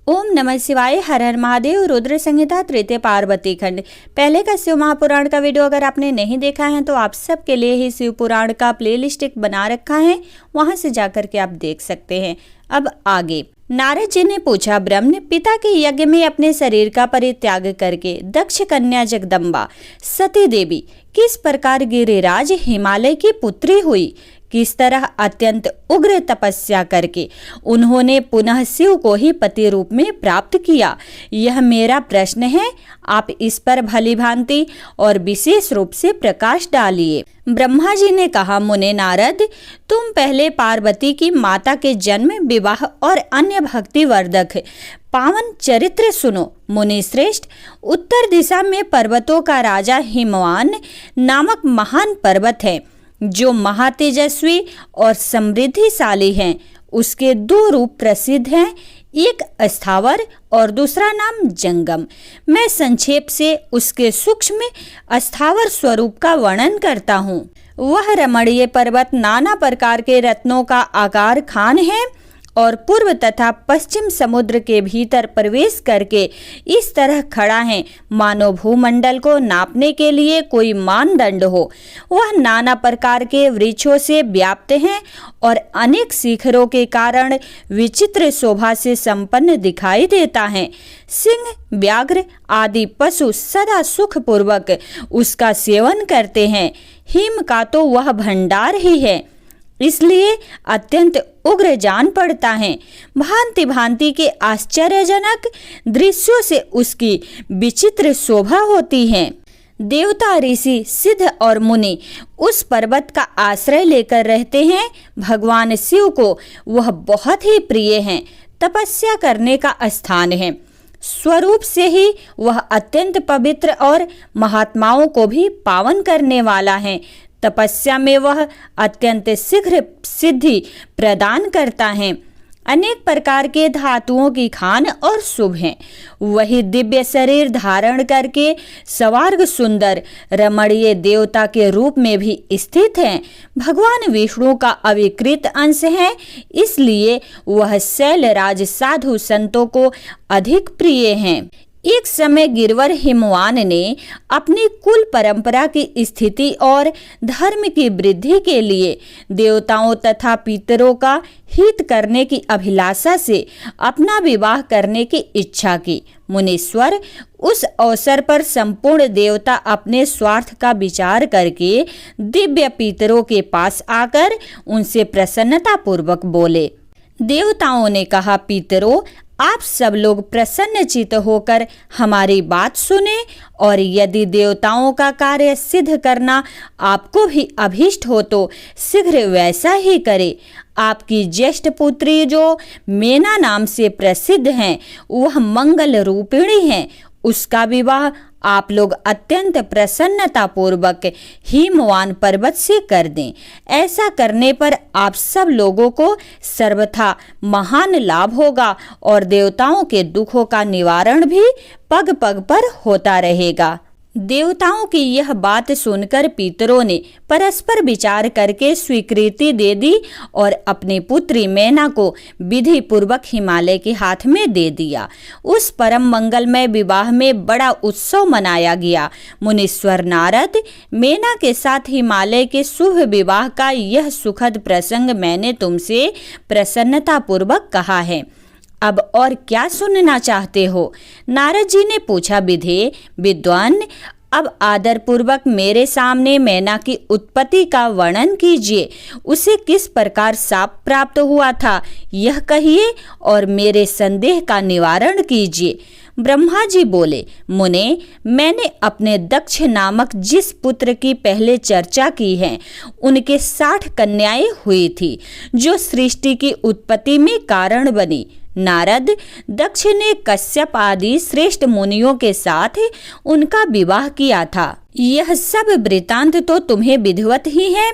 ओम नमः शिवाय। हर हर महादेव। रुद्र संहिता तृतीय पार्वती खंड। पहले का शिव महापुराण का वीडियो अगर आपने नहीं देखा है तो आप सबके लिए ही शिव पुराण का प्लेलिस्ट एक बना रखा है, वहां से जाकर के आप देख सकते हैं। अब आगे नारद जी ने पूछा, ब्रह्म पिता के यज्ञ में अपने शरीर का परित्याग करके दक्ष कन्या जगदम्बा सती देवी किस प्रकार गिरिराज हिमालय की पुत्री हुई, किस तरह अत्यंत उग्र तपस्या करके उन्होंने पुनः शिव को ही पति रूप में प्राप्त किया, यह मेरा प्रश्न है। आप इस पर भली भांति और विशेष रूप से प्रकाश डालिए। ब्रह्मा जी ने कहा, मुने नारद, तुम पहले पार्वती की माता के जन्म, विवाह और अन्य भक्ति वर्धक पावन चरित्र सुनो। मुनि श्रेष्ठ, उत्तर दिशा में पर्वतों का राजा हिमवान नामक महान पर्वत है जो महातेजस्वी और समृद्धिशाली हैं। उसके दो रूप प्रसिद्ध हैं, एक स्थावर और दूसरा नाम जंगम। मैं संक्षेप से उसके सूक्ष्म स्थावर स्वरूप का वर्णन करता हूँ। वह रमणीय पर्वत नाना प्रकार के रत्नों का आकार खान है और पूर्व तथा पश्चिम समुद्र के भीतर प्रवेश करके इस तरह खड़ा है मानो भूमंडल को नापने के लिए कोई मानदंड हो। वह नाना प्रकार के वृक्षों से व्याप्त है और अनेक शिखरों के कारण विचित्र शोभा से संपन्न दिखाई देता है। सिंह, व्याघ्र आदि पशु सदा सुख पूर्वक उसका सेवन करते हैं। हिम का तो वह भंडार ही है, इसलिए अत्यंत उग्र जान पड़ता है। भांति भांति के आश्चर्यजनक दृश्यों से उसकी विचित्र शोभा होती है। देवता, ऋषि, सिद्ध और मुनि उस पर्वत का आश्रय लेकर रहते हैं। भगवान शिव को वह बहुत ही प्रिय है, तपस्या करने का स्थान है। स्वरूप से ही वह अत्यंत पवित्र और महात्माओं को भी पावन करने वाला है। तपस्या में वह अत्यंत शीघ्र सिद्धि प्रदान करता है। अनेक प्रकार के धातुओं की खान और शुभ है। वही दिव्य शरीर धारण करके सवार्ग सुंदर रमणीय देवता के रूप में भी स्थित है। भगवान विष्णु का अविकृत अंश है, इसलिए वह शैलराज साधु संतों को अधिक प्रिय है। एक समय गिरवर हिमवान ने अपनी कुल परंपरा की स्थिति और धर्म की वृद्धि के लिए देवताओं तथा पितरों का हित करने की अभिलाषा से अपना विवाह करने की इच्छा की। मुनीश्वर, उस अवसर पर संपूर्ण देवता अपने स्वार्थ का विचार करके दिव्य पितरों के पास आकर उनसे प्रसन्नता पूर्वक बोले। देवताओं ने कहा, पितरों, आप सब लोग प्रसन्नचित्त होकर हमारी बात सुने और यदि देवताओं का कार्य सिद्ध करना आपको भी अभीष्ट हो तो शीघ्र वैसा ही करे। आपकी ज्येष्ठ पुत्री जो मेना नाम से प्रसिद्ध हैं, वह मंगल रूपिणी है। उसका विवाह आप लोग अत्यंत प्रसन्नता पूर्वक हिमवान पर्वत से कर दें। ऐसा करने पर आप सब लोगों को सर्वथा महान लाभ होगा और देवताओं के दुखों का निवारण भी पग पग पर होता रहेगा। देवताओं की यह बात सुनकर पितरों ने परस्पर विचार करके स्वीकृति दे दी और अपनी पुत्री मैना को विधि पूर्वक हिमालय के हाथ में दे दिया। उस परम मंगलमय विवाह में बड़ा उत्सव मनाया गया। मुनीश्वर नारद, मैना के साथ हिमालय के शुभ विवाह का यह सुखद प्रसंग मैंने तुमसे प्रसन्नता पूर्वक कहा है। अब और क्या सुनना चाहते हो? नारद जी ने पूछा। विधे, विद्वान, अब आदर पूर्वक मेरे सामने मैना की उत्पत्ति का वर्णन कीजिए। उसे किस प्रकार शाप प्राप्त हुआ था यह कहिए और मेरे संदेह का निवारण कीजिए। ब्रह्मा जी बोले, मुने, मैंने अपने दक्ष नामक जिस पुत्र की पहले चर्चा की है, उनके 60 कन्याएं हुई थी जो सृष्टि की उत्पत्ति में कारण बनी। नारद, दक्ष ने कश्यप आदि श्रेष्ठ मुनियों के साथ उनका विवाह किया था। यह सब वृतांत तो तुम्हें विधिवत ही है।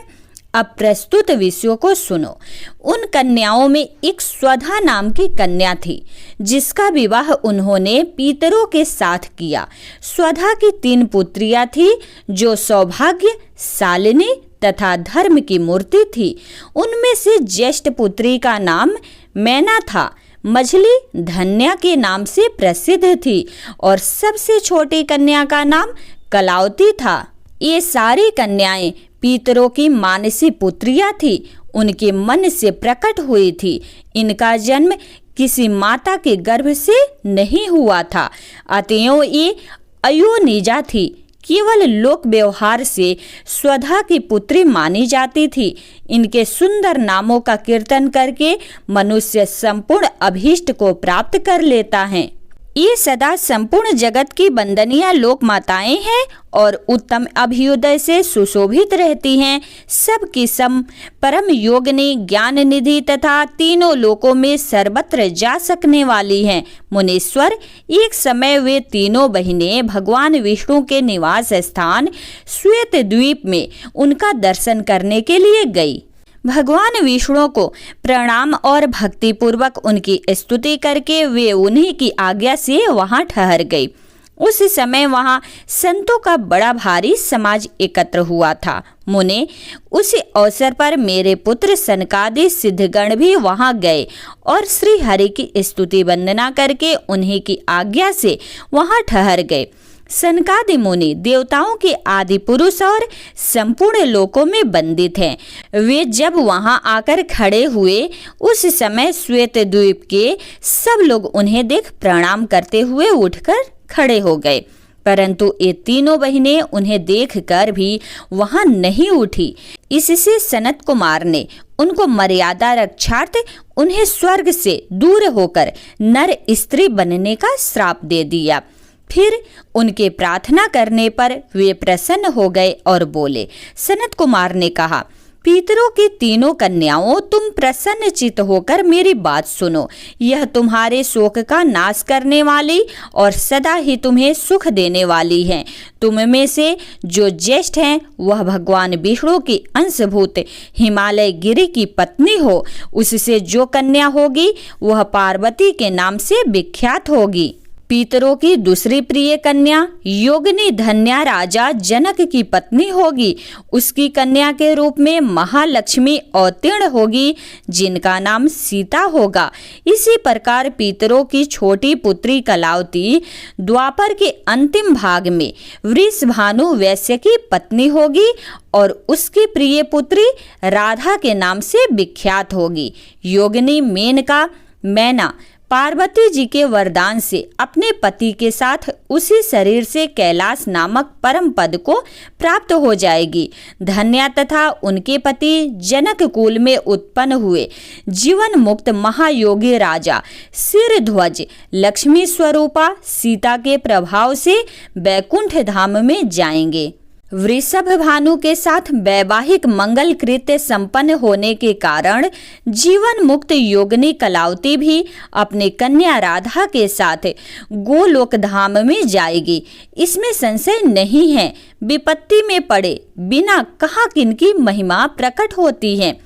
अब प्रस्तुत विषयों को सुनो। उन कन्याओं में एक स्वधा नाम की कन्या थी जिसका विवाह उन्होंने पितरों के साथ किया। स्वधा की 3 पुत्रियां थी जो सौभाग्य, शालिनी तथा धर्म की मूर्ति थी। उनमें से ज्येष्ठ पुत्री का नाम मैना था। मझली धन्या के नाम से प्रसिद्ध थी और सबसे छोटी कन्या का नाम कलावती था। ये सारी कन्याएं पितरों की मानसी पुत्रियां थी, उनके मन से प्रकट हुई थी। इनका जन्म किसी माता के गर्भ से नहीं हुआ था, अतएव ये अयोनिजा थी। केवल लोक व्यवहार से स्वधा की पुत्री मानी जाती थी। इनके सुंदर नामों का कीर्तन करके मनुष्य संपूर्ण अभीष्ट को प्राप्त कर लेता है। ये सदा संपूर्ण जगत की वंदनीय लोक माताएं हैं और उत्तम अभ्युदय से सुशोभित रहती हैं। सबकी सम परम योगिनी, ज्ञान निधि तथा तीनों लोकों में सर्वत्र जा सकने वाली हैं। मुनीश्वर, एक समय वे तीनों बहिनें भगवान विष्णु के निवास स्थान श्वेत द्वीप में उनका दर्शन करने के लिए गई। भगवान विष्णु को प्रणाम और भक्ति पूर्वक उनकी स्तुति करके वे उन्हीं की आज्ञा से वहां ठहर गई। उस समय वहां संतों का बड़ा भारी समाज एकत्र हुआ था। मुने, उसी अवसर पर मेरे पुत्र सनकादि सिद्धगण भी वहां गए और श्री हरि की स्तुति वंदना करके उन्हीं की आज्ञा से वहां ठहर गए। सनकादि मुनि देवताओं के आदि पुरुष और संपूर्ण लोकों में बंदित हैं। वे जब वहां आकर खड़े हुए उस समय श्वेत द्वीप के सब लोग उन्हें देख प्रणाम करते हुए उठकर खड़े हो गए, परंतु ये तीनों बहिनें उन्हें देखकर भी वहां नहीं उठी। इससे सनत कुमार ने उनको मर्यादा रक्षार्थ उन्हें स्वर्ग से दूर होकर नर स्त्री बनने का श्राप दे दिया। फिर उनके प्रार्थना करने पर वे प्रसन्न हो गए और बोले। सनत कुमार ने कहा, पितरों की तीनों कन्याओं, तुम प्रसन्न चित्त होकर मेरी बात सुनो। यह तुम्हारे शोक का नाश करने वाली और सदा ही तुम्हें सुख देने वाली हैं। तुम में से जो ज्येष्ठ हैं वह भगवान विष्णु की अंशभूत हिमालय गिरी की पत्नी हो। उससे जो कन्या होगी वह पार्वती के नाम से विख्यात होगी। पितरों की दूसरी प्रिय कन्या योगिनी धन्या राजा जनक की पत्नी होगी। उसकी कन्या के रूप में महालक्ष्मी अवतीर्ण होगी, जिनका नाम सीता होगा। इसी प्रकार पितरों की छोटी पुत्री कलावती द्वापर के अंतिम भाग में वृषभानु वैश्य की पत्नी होगी और उसकी प्रिय पुत्री राधा के नाम से विख्यात होगी। योगिनी मेनका मैना पार्वती जी के वरदान से अपने पति के साथ उसी शरीर से कैलाश नामक परम पद को प्राप्त हो जाएगी। धन्या तथा उनके पति जनक कुल में उत्पन्न हुए जीवन मुक्त महायोगी राजा सिरध्वज लक्ष्मी स्वरूपा सीता के प्रभाव से बैकुंठ धाम में जाएंगे। वृषभ भानु के साथ वैवाहिक मंगल कृत्य संपन्न होने के कारण जीवन मुक्त योगिनी कलावती भी अपने कन्या राधा के साथ गोलोक धाम में जाएगी। इसमें संशय नहीं है। विपत्ति में पड़े बिना कहा किनकी महिमा प्रकट होती है।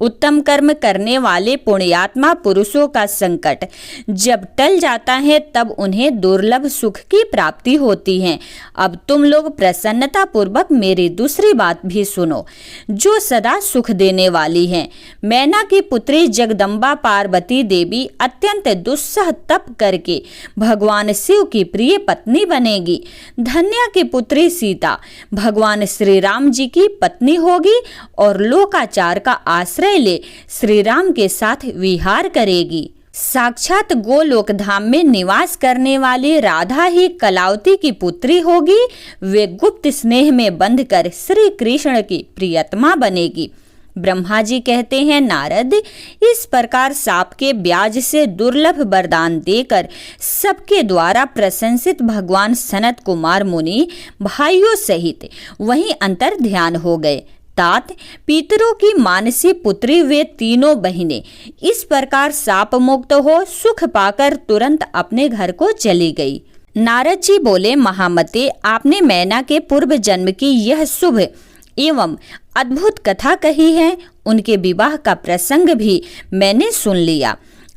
उत्तम कर्म करने वाले पुण्यात्मा पुरुषों का संकट जब टल जाता है तब उन्हें दुर्लभ सुख की प्राप्ति होती है। अब तुम लोग प्रसन्नता पूर्वक मेरी दूसरी बात भी सुनो, जो सदा सुख देने वाली है। मैना की पुत्री जगदम्बा पार्वती देवी अत्यंत दुस्सह तप करके भगवान शिव की प्रिय पत्नी बनेगी। धन्या की पुत्री सीता भगवान श्री राम जी की पत्नी होगी और लोकाचार का आश्रय ले श्री राम के साथ विहार करेगी। साक्षात गोलोक धाम में निवास करने वाली राधा ही कलावती की पुत्री होगी। वे गुप्त स्नेह में बंधकर श्री कृष्ण की प्रियतमा बनेगी। ब्रह्मा जी कहते हैं, नारद, इस प्रकार साप के ब्याज से दुर्लभ वरदान देकर सबके द्वारा प्रशंसित भगवान सनत कुमार मुनि भाइयों सहित वहीं अंतर ध्यान हो गए। तात पितरों की मानसी पुत्री वे तीनों बहिनें इस प्रकार शाप मुक्त हो सुख पाकर तुरंत अपने घर को चली गई। नारद जी बोले, महामते, आपने मैना के पूर्व जन्म की यह शुभ एवं अद्भुत कथा कही है। उनके विवाह का प्रसंग भी मैंने सुन लिया।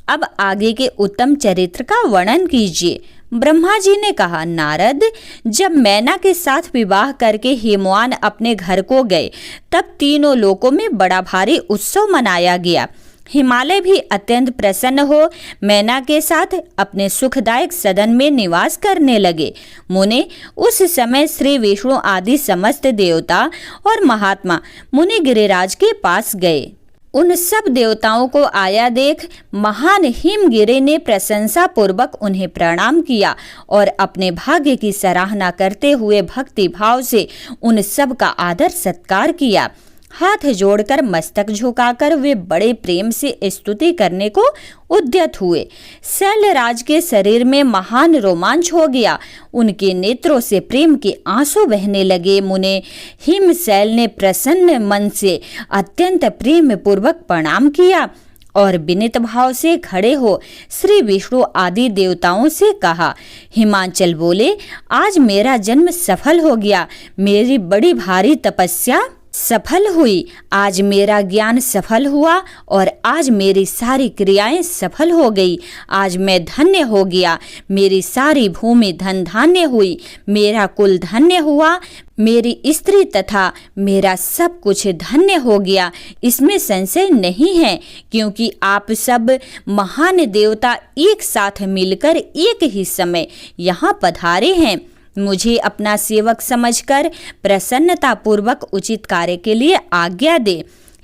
अब आगे के उत्तम चरित्र का वर्णन कीजिए। ब्रह्मा जी ने कहा, नारद, जब मैना के साथ विवाह करके हिमवान अपने घर को गए तब तीनों लोकों में बड़ा भारी उत्सव मनाया गया। हिमालय भी अत्यंत प्रसन्न हो मैना के साथ अपने सुखदायक सदन में निवास करने लगे। मुने उस समय श्री विष्णु आदि समस्त देवता और महात्मा मुनि गिरिराज के पास गए। उन सब देवताओं को आया देख महान हिमगिरि ने प्रशंसा पूर्वक उन्हें प्रणाम किया और अपने भाग्य की सराहना करते हुए भक्ति भाव से उन सब का आदर सत्कार किया। हाथ जोड़कर मस्तक झुकाकर वे बड़े प्रेम से स्तुति करने को उद्यत हुए। शैलराज के शरीर में महान रोमांच हो गया, उनके नेत्रों से प्रेम के आंसू बहने लगे। मुने हिमशैल ने प्रसन्न मन से अत्यंत प्रेम पूर्वक प्रणाम किया और विनीत भाव से खड़े हो श्री विष्णु आदि देवताओं से कहा। हिमाचल बोले, आज मेरा जन्म सफल हो गया, मेरी बड़ी भारी तपस्या सफल हुई, आज मेरा ज्ञान सफल हुआ और आज मेरी सारी क्रियाएं सफल हो गई। आज मैं धन्य हो गया, मेरी सारी भूमि धन धान्य हुई, मेरा कुल धन्य हुआ, मेरी स्त्री तथा मेरा सब कुछ धन्य हो गया। इसमें संशय नहीं है, क्योंकि आप सब महान देवता एक साथ मिलकर एक ही समय यहाँ पधारे हैं। मुझे अपना सेवक समझकर प्रसन्नता पूर्वक उचित कार्य के लिए आज्ञा दे।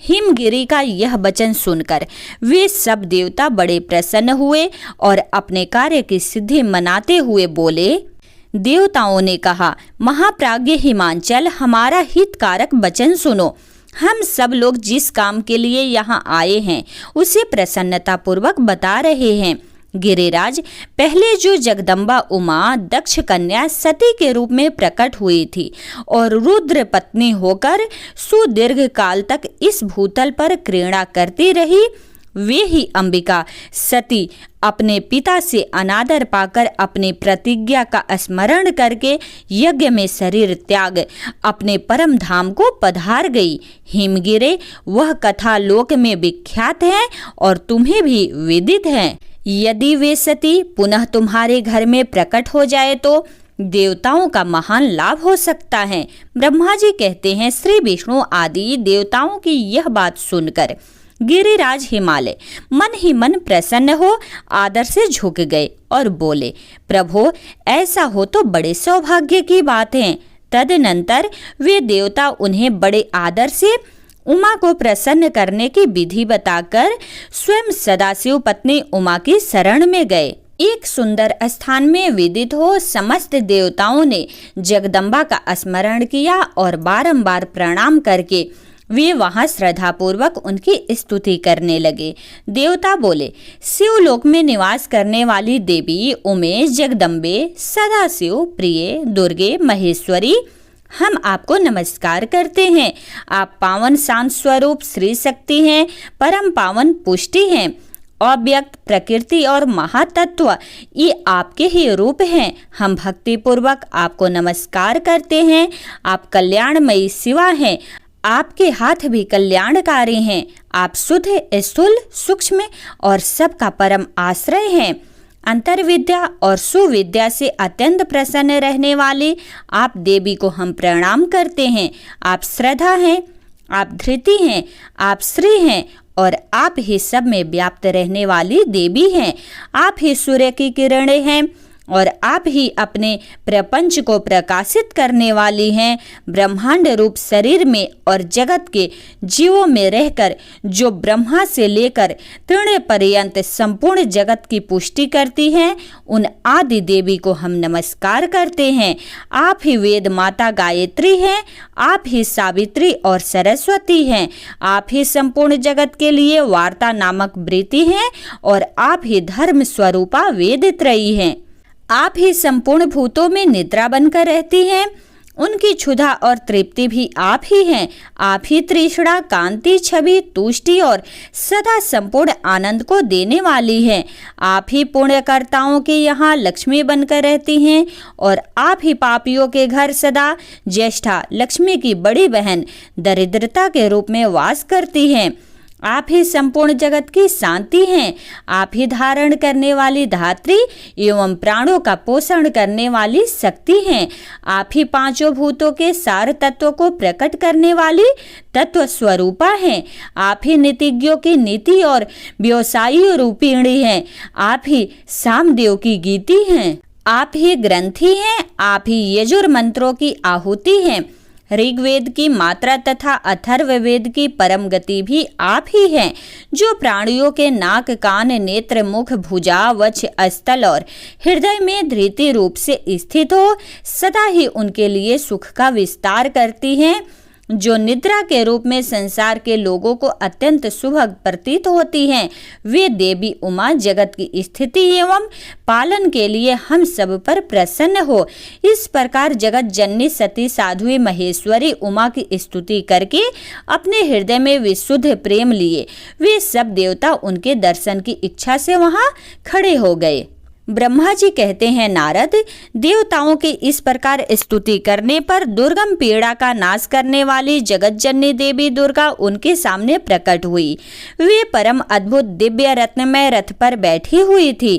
हिमगिरि का यह वचन सुनकर वे सब देवता बड़े प्रसन्न हुए और अपने कार्य की सिद्धि मनाते हुए बोले। देवताओं ने कहा, महाप्राज्ञ हिमांचल, हमारा हितकारक वचन सुनो। हम सब लोग जिस काम के लिए यहाँ आए हैं उसे प्रसन्नता पूर्वक बता रहे हैं। गिरिराज, पहले जो जगदम्बा उमा दक्ष कन्या सती के रूप में प्रकट हुई थी और रुद्र पत्नी होकर सुदीर्घ काल तक इस भूतल पर क्रीड़ा करती रही, वे ही अंबिका सती अपने पिता से अनादर पाकर अपनी प्रतिज्ञा का स्मरण करके यज्ञ में शरीर त्याग अपने परम धाम को पधार गई। हिमगिरे, वह कथा लोक में विख्यात है और तुम्हें भी विदित है। यदि वे सती पुनः तुम्हारे घर में प्रकट हो जाए तो देवताओं का महान लाभ हो सकता है। ब्रह्मा जी कहते हैं, श्री विष्णु आदि देवताओं की यह बात सुनकर गिरिराज हिमालय मन ही मन प्रसन्न हो आदर से झुक गए और बोले, प्रभो, ऐसा हो तो बड़े सौभाग्य की बात है। तदनंतर वे देवता उन्हें बड़े आदर से उमा को प्रसन्न करने की विधि बताकर स्वयं सदाशिव पत्नी उमा की शरण में गए। एक सुंदर स्थान में विदित हो समस्त देवताओं ने जगदम्बा का स्मरण किया और बारंबार प्रणाम करके वे वहां श्रद्धा पूर्वक उनकी स्तुति करने लगे। देवता बोले, शिवलोक में निवास करने वाली देवी उमे, जगदम्बे, सदाशिव, प्रिय, दुर्गे, महेश्वरी, हम आपको नमस्कार करते हैं। आप पावन शांत स्वरूप श्री शक्ति हैं, परम पावन पुष्टि हैं, अव्यक्त प्रकृति और महातत्व, ये आपके ही रूप हैं। हम भक्ति पूर्वक आपको नमस्कार करते हैं। आप कल्याणमयी शिवा हैं, आपके हाथ भी कल्याणकारी हैं। आप शुद्ध, स्थूल, सूक्ष्म और सबका परम आश्रय हैं। अंतर्विद्या और सुविद्या से अत्यंत प्रसन्न रहने वाली आप देवी को हम प्रणाम करते हैं। आप श्रद्धा हैं, आप धृति हैं, आप श्री हैं और आप ही सब में व्याप्त रहने वाली देवी हैं। आप ही सूर्य की किरणें हैं और आप ही अपने प्रपंच को प्रकाशित करने वाली हैं। ब्रह्मांड रूप शरीर में और जगत के जीवों में रहकर जो ब्रह्मा से लेकर तृण पर्यंत संपूर्ण जगत की पुष्टि करती हैं, उन आदि देवी को हम नमस्कार करते हैं। आप ही वेद माता गायत्री हैं, आप ही सावित्री और सरस्वती हैं। आप ही संपूर्ण जगत के लिए वार्ता नामक वृत्ति हैं और आप ही धर्म स्वरूपा वेदत्रयी हैं। आप ही संपूर्ण भूतों में निद्रा बनकर रहती हैं, उनकी क्षुधा और तृप्ति भी आप ही हैं। आप ही तृष्णा, कांति, छवि, तुष्टि और सदा संपूर्ण आनंद को देने वाली हैं। आप ही पुण्यकर्ताओं के यहाँ लक्ष्मी बनकर रहती हैं और आप ही पापियों के घर सदा ज्येष्ठा, लक्ष्मी की बड़ी बहन, दरिद्रता के रूप में वास करती हैं। आप ही संपूर्ण जगत की शांति हैं। आप ही धारण करने वाली धात्री एवं प्राणों का पोषण करने वाली शक्ति हैं। आप ही पांचों भूतों के सार तत्वों को प्रकट करने वाली तत्व स्वरूपा हैं। आप ही नीतिज्ञों की नीति और व्यवसायी रूपिणी हैं। आप ही सामदेव की गीति हैं। आप ही ग्रंथी हैं। आप ही यजुर मंत्रों की आहुति हैं। ऋग्वेद की मात्रा तथा अथर्ववेद की परम गति भी आप ही हैं, जो प्राणियों के नाक, कान, नेत्र, मुख, भुजा, वक्ष, स्थल और हृदय में धृति रूप से स्थित हो सदा ही उनके लिए सुख का विस्तार करती हैं, जो निद्रा के रूप में संसार के लोगों को अत्यंत सुभग प्रतीत होती हैं। वे देवी उमा जगत की स्थिति एवं पालन के लिए हम सब पर प्रसन्न हो। इस प्रकार जगत जननी सती साध्वी महेश्वरी उमा की स्तुति करके अपने हृदय में विशुद्ध प्रेम लिए वे सब देवता उनके दर्शन की इच्छा से वहां खड़े हो गए। ब्रह्मा जी कहते हैं, नारद, देवताओं की इस प्रकार स्तुति करने पर दुर्गम पीड़ा का नाश करने वाली जगत जननी देवी दुर्गा उनके सामने प्रकट हुई। वे परम अद्भुत दिव्य रत्नमय रथ पर बैठी हुई थी।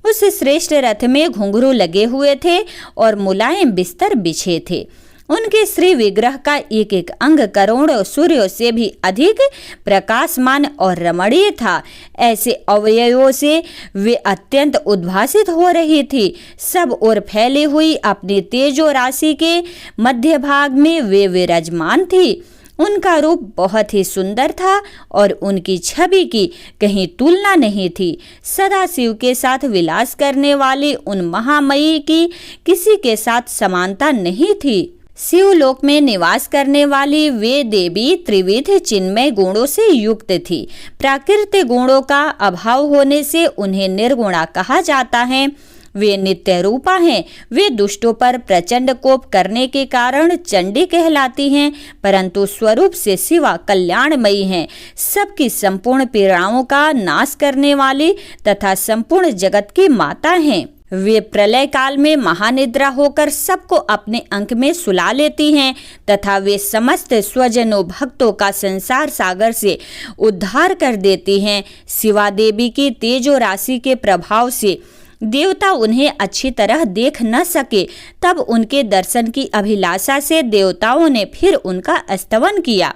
उस श्रेष्ठ रथ में घुंघरू लगे हुए थे और मुलायम बिस्तर बिछे थे। उनके श्री विग्रह का एक एक अंग करोड़ों सूर्यों से भी अधिक प्रकाशमान और रमणीय था। ऐसे अवयवों से वे अत्यंत उद्भासित हो रही थी। सब ओर फैली हुई अपनी तेजो राशि के मध्य भाग में वे विराजमान थी। उनका रूप बहुत ही सुंदर था और उनकी छवि की कहीं तुलना नहीं थी। सदा शिव के साथ विलास करने वाली उन महामयी की किसी के साथ समानता नहीं थी। शिवलोक में निवास करने वाली वे देवी त्रिविध चिन्मय गुणों से युक्त थी। प्राकृतिक गुणों का अभाव होने से उन्हें निर्गुणा कहा जाता है। वे नित्य रूपा हैं। वे दुष्टों पर प्रचंड कोप करने के कारण चंडी कहलाती हैं, परंतु स्वरूप से शिवा कल्याणमयी हैं। सबकी संपूर्ण पीड़ाओं का नाश करने वाली तथा संपूर्ण जगत की माता हैं। वे प्रलय काल में महानिद्रा होकर सबको अपने अंक में सुला लेती हैं तथा वे समस्त स्वजनों भक्तों का संसार सागर से उद्धार कर देती हैं। शिवा देवी की तेजो राशि के प्रभाव से देवता उन्हें अच्छी तरह देख न सके। तब उनके दर्शन की अभिलाषा से देवताओं ने फिर उनका स्तवन किया।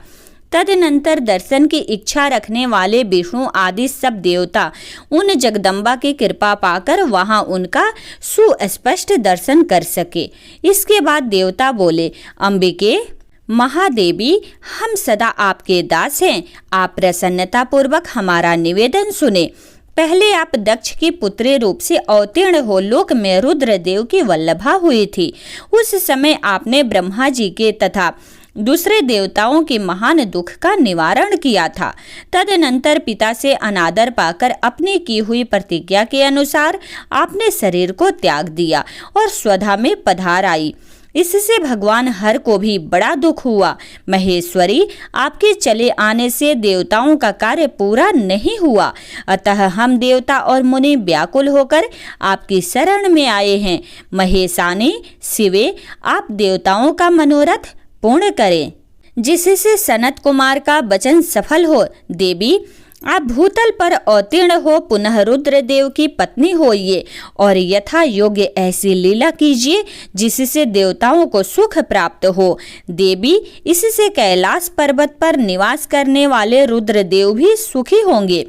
तदनंतर दर्शन की इच्छा रखने वाले विष्णु आदि सब देवता उन जगदम्बा की कृपा पाकर वहां उनका सुस्पष्ट दर्शन कर सके। इसके बाद देवता बोले, अंबिके, महादेवी, हम सदा आपके दास हैं। आप प्रसन्नता पूर्वक हमारा निवेदन सुने। पहले आप दक्ष की पुत्री रूप से अवतीर्ण हो लोक में रुद्रदेव की वल्लभा हुई थी। उस समय आपने ब्रह्मा जी के तथा दूसरे देवताओं के महान दुख का निवारण किया था। तदनंतर पिता से अनादर पाकर अपनी की हुई प्रतिज्ञा के अनुसार आपने शरीर को त्याग दिया और स्वधा में पधार आई। इससे भगवान हर को भी बड़ा दुख हुआ। महेश्वरी, आपके चले आने से देवताओं का कार्य पूरा नहीं हुआ, अतः हम देवता और मुनि व्याकुल होकर आपकी शरण में आए हैं। महेशानी, शिवे, आप देवताओं का मनोरथ पूर्ण करें, जिससे सनत कुमार का वचन सफल हो। देवी, आप भूतल पर अवतीर्ण हो पुनः रुद्रदेव की पत्नी होइए और यथा योग्य ऐसी लीला कीजिए जिससे देवताओं को सुख प्राप्त हो। देवी, इससे कैलाश पर्वत पर निवास करने वाले रुद्रदेव भी सुखी होंगे।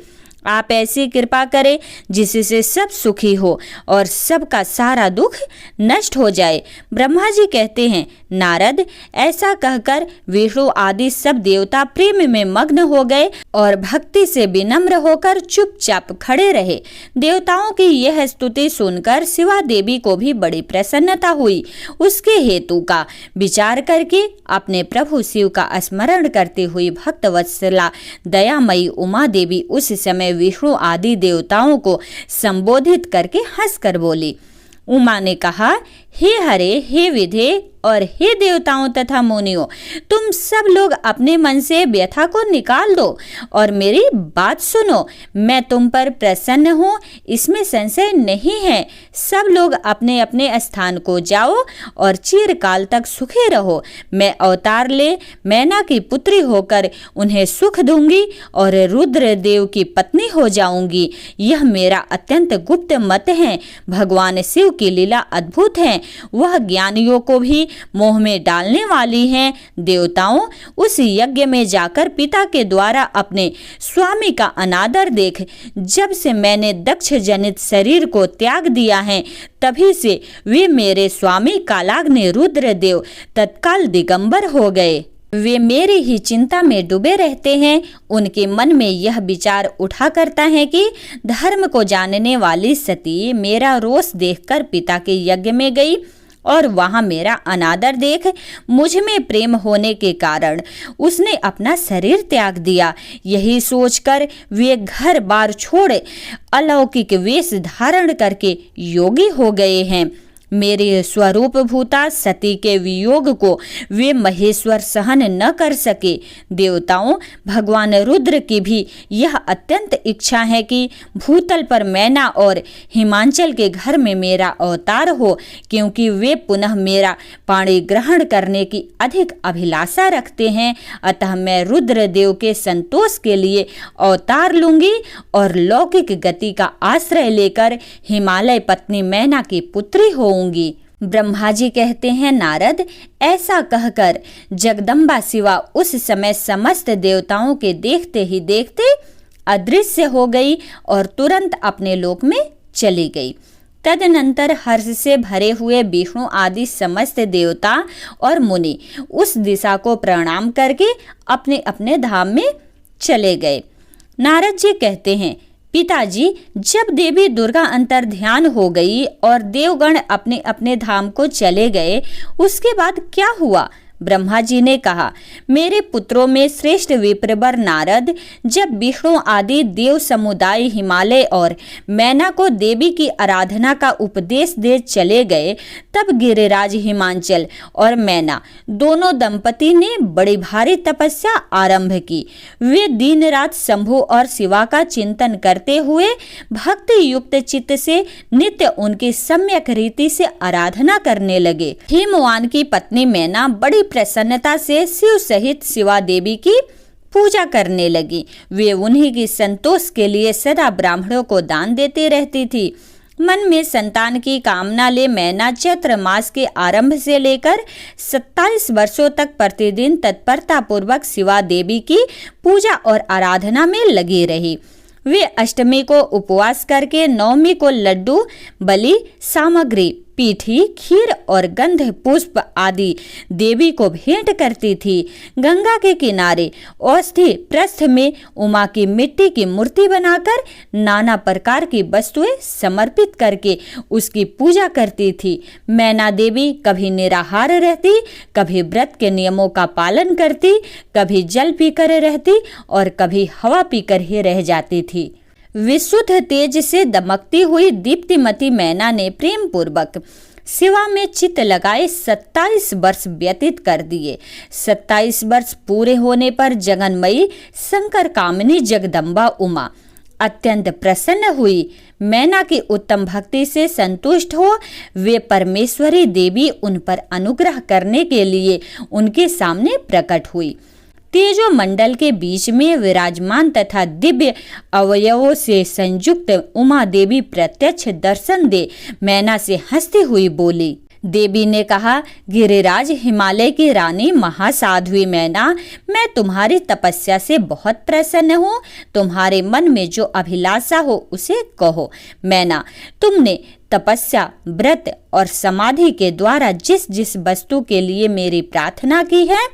आप ऐसी कृपा करें जिससे सब सुखी हो और सबका सारा दुख नष्ट हो जाए। ब्रह्मा जी कहते हैं, नारद, ऐसा कहकर विष्णु आदि सब देवता प्रेम में मग्न हो गए और भक्ति से विनम्र होकर चुपचाप खड़े रहे। देवताओं की यह स्तुति सुनकर शिवा देवी को भी बड़ी प्रसन्नता हुई। उसके हेतु का विचार करके अपने प्रभु शिव का स्मरण करती हुई भक्त वत्सला दयामयी उमा देवी उस समय विष्णु आदि देवताओं को संबोधित करके हंसकर बोली। उमा ने कहा, हे हरे, हे विधे, और हे देवताओं तथा मुनियों, तुम सब लोग अपने मन से व्यथा को निकाल दो और मेरी बात सुनो। मैं तुम पर प्रसन्न हूँ, इसमें संशय नहीं है। सब लोग अपने अपने स्थान को जाओ और चिरकाल तक सुखी रहो। मैं अवतार ले मैना की पुत्री होकर उन्हें सुख दूंगी और रुद्र देव की पत्नी हो जाऊंगी। यह मेरा अत्यंत गुप्त मत है। भगवान शिव की लीला अद्भुत है, वह ज्ञानियों को भी मोह में डालने वाली है। देवताओं, उस यज्ञ में जाकर पिता के द्वारा अपने स्वामी का अनादर देख। जब से मैंने दक्ष जनित शरीर को त्याग दिया है, तभी से वे मेरे स्वामी कालाग्नि रुद्र देव तत्काल दिगंबर हो गए। वे मेरी ही चिंता में डूबे रहते हैं। उनके मन में यह विचार उठा करता है कि धर्म को जानने वाली सती मेरा रोष देखकर पिता के यज्ञ में गई और वहां मेरा अनादर देख मुझ में प्रेम होने के कारण उसने अपना शरीर त्याग दिया। यही सोचकर वे घर बार छोड़ अलौकिक वेश धारण करके योगी हो गए हैं। मेरे स्वरूप भूता सती के वियोग को वे महेश्वर सहन न कर सके। देवताओं, भगवान रुद्र की भी यह अत्यंत इच्छा है कि भूतल पर मैना और हिमांचल के घर में मेरा अवतार हो, क्योंकि वे पुनः मेरा पाणी ग्रहण करने की अधिक अभिलाषा रखते हैं। अतः मैं रुद्र देव के संतोष के लिए अवतार लूंगी और लौकिक गति का आश्रय लेकर हिमालय पत्नी मैना की पुत्री हो। ब्रह्मा जी कहते हैं, नारद, ऐसा कहकर जगदम्बा शिवा उस समय समस्त देवताओं के देखते ही देखते अदृश्य हो गई और तुरंत अपने लोक में चली गई। तदनंतर हर्ष से भरे हुए विष्णु आदि समस्त देवता और मुनि उस दिशा को प्रणाम करके अपने अपने धाम में चले गए। नारद जी कहते हैं, पिताजी, जब देवी दुर्गा अंतर ध्यान हो गई और देवगण अपने अपने धाम को चले गए, उसके बाद क्या हुआ? ब्रह्मा जी ने कहा, मेरे पुत्रों में श्रेष्ठ विप्रवर नारद जब विष्णु आदि देव समुदाय हिमालय और मैना को देवी की आराधना का उपदेश दे चले गए, तब गिरिराज हिमांचल और मैना दोनों दंपति ने बड़ी भारी तपस्या आरंभ की। वे दिन रात शंभु और शिवा का चिंतन करते हुए भक्ति युक्त चित्त से नित्य उनकी सम्यक रीति से आराधना करने लगे। हिमवान की पत्नी मैना बड़ी प्रसन्नता से शिव सहित शिवा देवी की पूजा करने लगी। वे उन्हीं की संतोष के लिए सदा ब्राह्मणों को दान देती रहती थी। मन में संतान की कामना ले मैना चैत्र मास के आरंभ से लेकर 27 वर्षों तक प्रतिदिन तत्परता पूर्वक शिवा देवी की पूजा और आराधना में लगी रही। वे अष्टमी को उपवास करके नवमी को लड्डू, बलि सामग्री, पीठी, खीर और गंध पुष्प आदि देवी को भेंट करती थी। गंगा के किनारे औषधि प्रस्थ में उमा की मिट्टी की मूर्ति बनाकर नाना प्रकार की वस्तुएं समर्पित करके उसकी पूजा करती थी। मैना देवी कभी निराहार रहती, कभी व्रत के नियमों का पालन करती, कभी जल पीकर रहती और कभी हवा पीकर ही रह जाती थी। विशुद्ध तेज से दमकती हुई दीप्तिमती मैना ने प्रेम पूर्वक शिवा में चित्त लगाए 27 वर्ष व्यतीत कर दिए। 27 वर्ष पूरे होने पर जगन्मयी शंकर कामिनी जगदम्बा उमा अत्यंत प्रसन्न हुई। मैना की उत्तम भक्ति से संतुष्ट हो वे परमेश्वरी देवी उन पर अनुग्रह करने के लिए उनके सामने प्रकट हुई। तेजो मंडल के बीच में विराजमान तथा दिव्य अवयवों से संयुक्त उमा देवी प्रत्यक्ष दर्शन दे मैना से हंसती हुई बोली। देवी ने कहा, गिरिराज हिमालय की रानी महासाध्वी मैना, मैं तुम्हारी तपस्या से बहुत प्रसन्न हूँ। तुम्हारे मन में जो अभिलाषा हो उसे कहो। मैना, तुमने तपस्या, व्रत और समाधि के द्वारा जिस जिस वस्तु के लिए मेरी प्रार्थना की है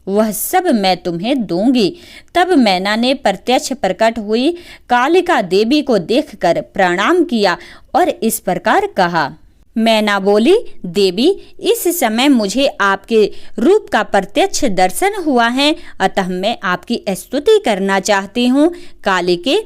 वह सब मैं तुम्हें दूंगी। तब मैना ने प्रत्यक्ष प्रकट हुई कालिका देवी को देखकर प्रणाम किया और इस प्रकार कहा। मैना बोली, देवी, इस समय मुझे आपके रूप का प्रत्यक्ष दर्शन हुआ है, अतः मैं आपकी स्तुति करना चाहती हूँ। कालिके,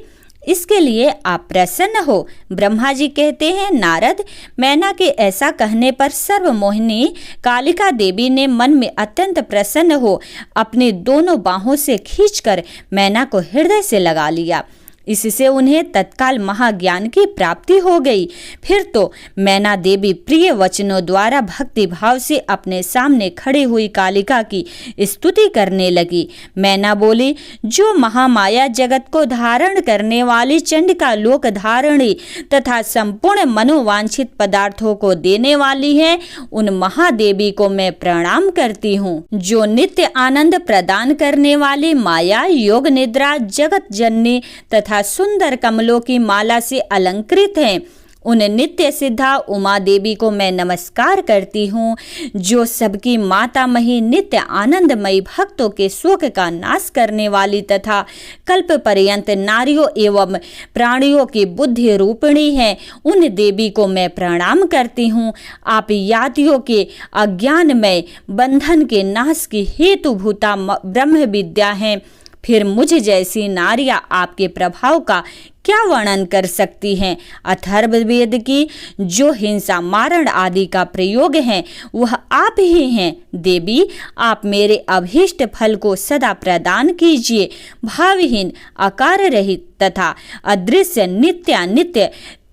इसके लिए आप प्रसन्न हो। ब्रह्मा जी कहते हैं, नारद, मैना के ऐसा कहने पर सर्वमोहिनी कालिका देवी ने मन में अत्यंत प्रसन्न हो अपनी दोनों बाहों से खींचकर मैना को हृदय से लगा लिया। इससे उन्हें तत्काल महाज्ञान की प्राप्ति हो गई। फिर तो मैना देवी प्रिय वचनों द्वारा भक्ति भाव से अपने सामने खड़ी हुई कालिका की स्तुति करने लगी। मैना बोली, जो महामाया जगत को धारण करने वाली चंडिका लोक धारणी तथा संपूर्ण मनोवांछित पदार्थों को देने वाली है, उन महादेवी को मैं प्रणाम करती हूँ। जो नित्य आनंद प्रदान करने वाली माया, योग निद्रा, जगत जननी तथा सुंदर कमलों की माला से अलंकृत हैं, उन नित्य सिद्धा उमा देवी को मैं नमस्कार करती हूँ। जो सबकी माता मही, नित्य आनंदमयी, भक्तों के शोक का नाश करने वाली तथा कल्प पर्यंत नारियों एवं प्राणियों की बुद्धि रूपिणी है, उन देवी को मैं प्रणाम करती हूँ। आप यातियों के अज्ञानमय बंधन के नाश की हेतुभूता ब्रह्म विद्या हैं। फिर मुझ जैसी नारियां आपके प्रभाव का क्या वर्णन कर सकती हैं। अथर्ववेद की जो हिंसा, मारण आदि का प्रयोग है, वह आप ही हैं। देवी, आप मेरे अभीष्ट फल को सदा प्रदान कीजिए। भावहीन, आकार रहित तथा अदृश्य नित्यानित्य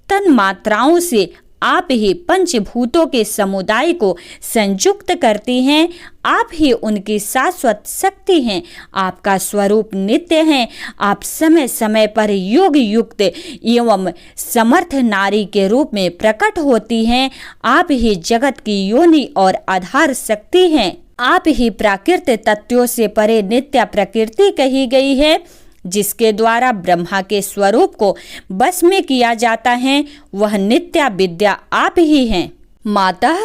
तन मात्राओं से आप ही पंचभूतों के समुदाय को संयुक्त करती हैं। आप ही उनकी शाश्वत शक्ति हैं। आपका स्वरूप नित्य है। आप समय समय पर योग युक्त एवं समर्थ नारी के रूप में प्रकट होती हैं। आप ही जगत की योनि और आधार शक्ति हैं। आप ही प्राकृतिक तत्वों से परे नित्य प्रकृति कही गई है, जिसके द्वारा ब्रह्मा के स्वरूप को बस में किया जाता है। वह नित्या विद्या आप ही हैं। माता,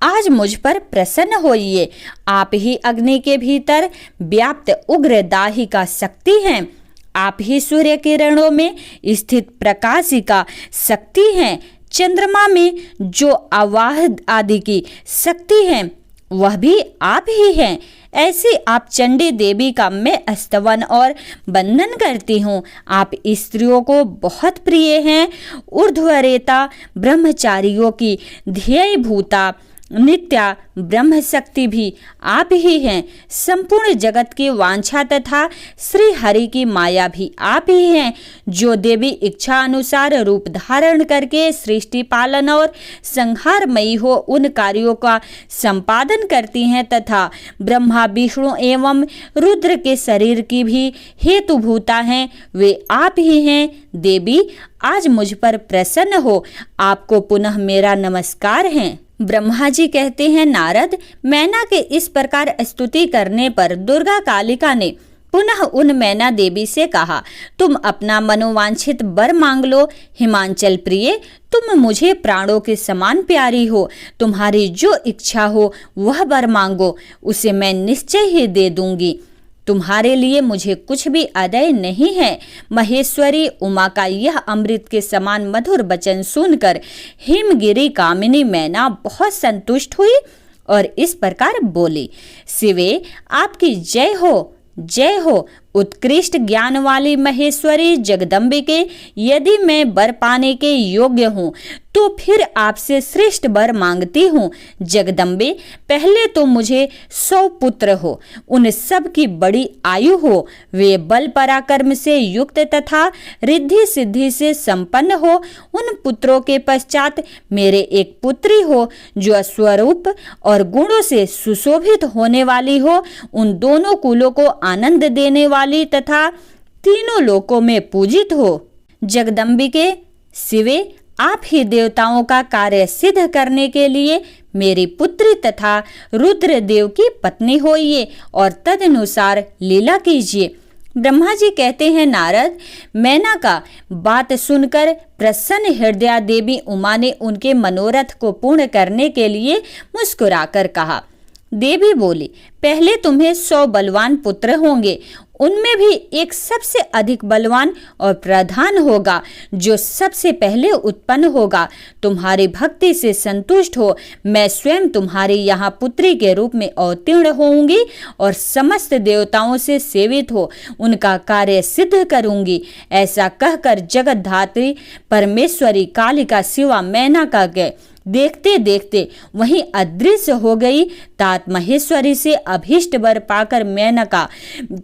आज मुझ पर प्रसन्न होइए। आप ही अग्नि के भीतर व्याप्त उग्र दाहिका शक्ति हैं। आप ही सूर्य किरणों में स्थित प्रकाशिका शक्ति हैं। चंद्रमा में जो आवाह आदि की शक्ति है, वह भी आप ही हैं। ऐसी आप चंडी देवी का मैं स्तवन और वंदन करती हूँ। आप स्त्रियों को बहुत प्रिय हैं। ऊर्ध्वरेता ब्रह्मचारियों की ध्येय भूता नित्या ब्रह्म शक्ति भी आप ही हैं। संपूर्ण जगत की वांछा तथा श्री हरि की माया भी आप ही हैं। जो देवी इच्छा अनुसार रूप धारण करके सृष्टि पालन और संहारमयी हो उन कार्यों का संपादन करती हैं तथा ब्रह्मा, विष्णु एवं रुद्र के शरीर की भी हेतुभूता हैं, वे आप ही हैं। देवी, आज मुझ पर प्रसन्न हो। आपको पुनः मेरा नमस्कार है। ब्रह्मा जी कहते हैं, नारद, मैना के इस प्रकार स्तुति करने पर दुर्गा कालिका ने पुनः उन मैना देवी से कहा, तुम अपना मनोवांछित वर मांग लो। हिमांचल प्रिय, तुम मुझे प्राणों के समान प्यारी हो। तुम्हारी जो इच्छा हो वह वर मांगो, उसे मैं निश्चय ही दे दूंगी। तुम्हारे लिए मुझे कुछ भी अदय नहीं है। महेश्वरी उमा का यह अमृत के समान मधुर वचन सुनकर हिमगिरी कामिनी मैना बहुत संतुष्ट हुई और इस प्रकार बोली, शिवे, आपकी जय हो, जय हो। उत्कृष्ट ज्ञान वाली महेश्वरी जगदम्बिके, यदि मैं वर पाने के योग्य हूँ तो फिर आपसे श्रेष्ठ वर मांगती हूँ। जगदम्बे, पहले तो मुझे 100 पुत्र हो, उन सब की बड़ी आयु हो, वे बल पराक्रम से युक्त तथा रिद्धि सिद्धि से संपन्न हो। उन पुत्रों के पश्चात मेरे एक पुत्री हो जो स्वरूप और गुणों से सुशोभित होने वाली हो, उन दोनों कुलों को आनंद देने वाली तथा तीनों लोकों में पूजित हो। जगदम्बिके, शिवे, आप ही देवताओं का कार्य सिद्ध करने के लिए मेरी पुत्री तथा रुद्रदेव की पत्नी होइए और तदनुसार लीला कीजिए। ब्रह्मा जी कहते हैं, नारद, मैना का बात सुनकर प्रसन्न हृदया देवी उमा ने उनके मनोरथ को पूर्ण करने के लिए मुस्कुराकर कहा। देवी बोली, पहले तुम्हें 100 बलवान पुत्र होंगे, उनमें भी एक सबसे अधिक बलवान और प्रधान होगा, जो सबसे पहले उत्पन्न होगा। तुम्हारी भक्ति से संतुष्ट हो, मैं स्वयं तुम्हारी यहाँ पुत्री के रूप में अवतीर्ण होऊंगी और समस्त देवताओं से सेवित हो उनका कार्य सिद्ध करूंगी। ऐसा कहकर जगत धात्री परमेश्वरी कालिका शिवा मेनका के देखते देखते वहीं अदृश्य हो गई। तात महेश्वरी से अभीष्ट वर पाकर मेनका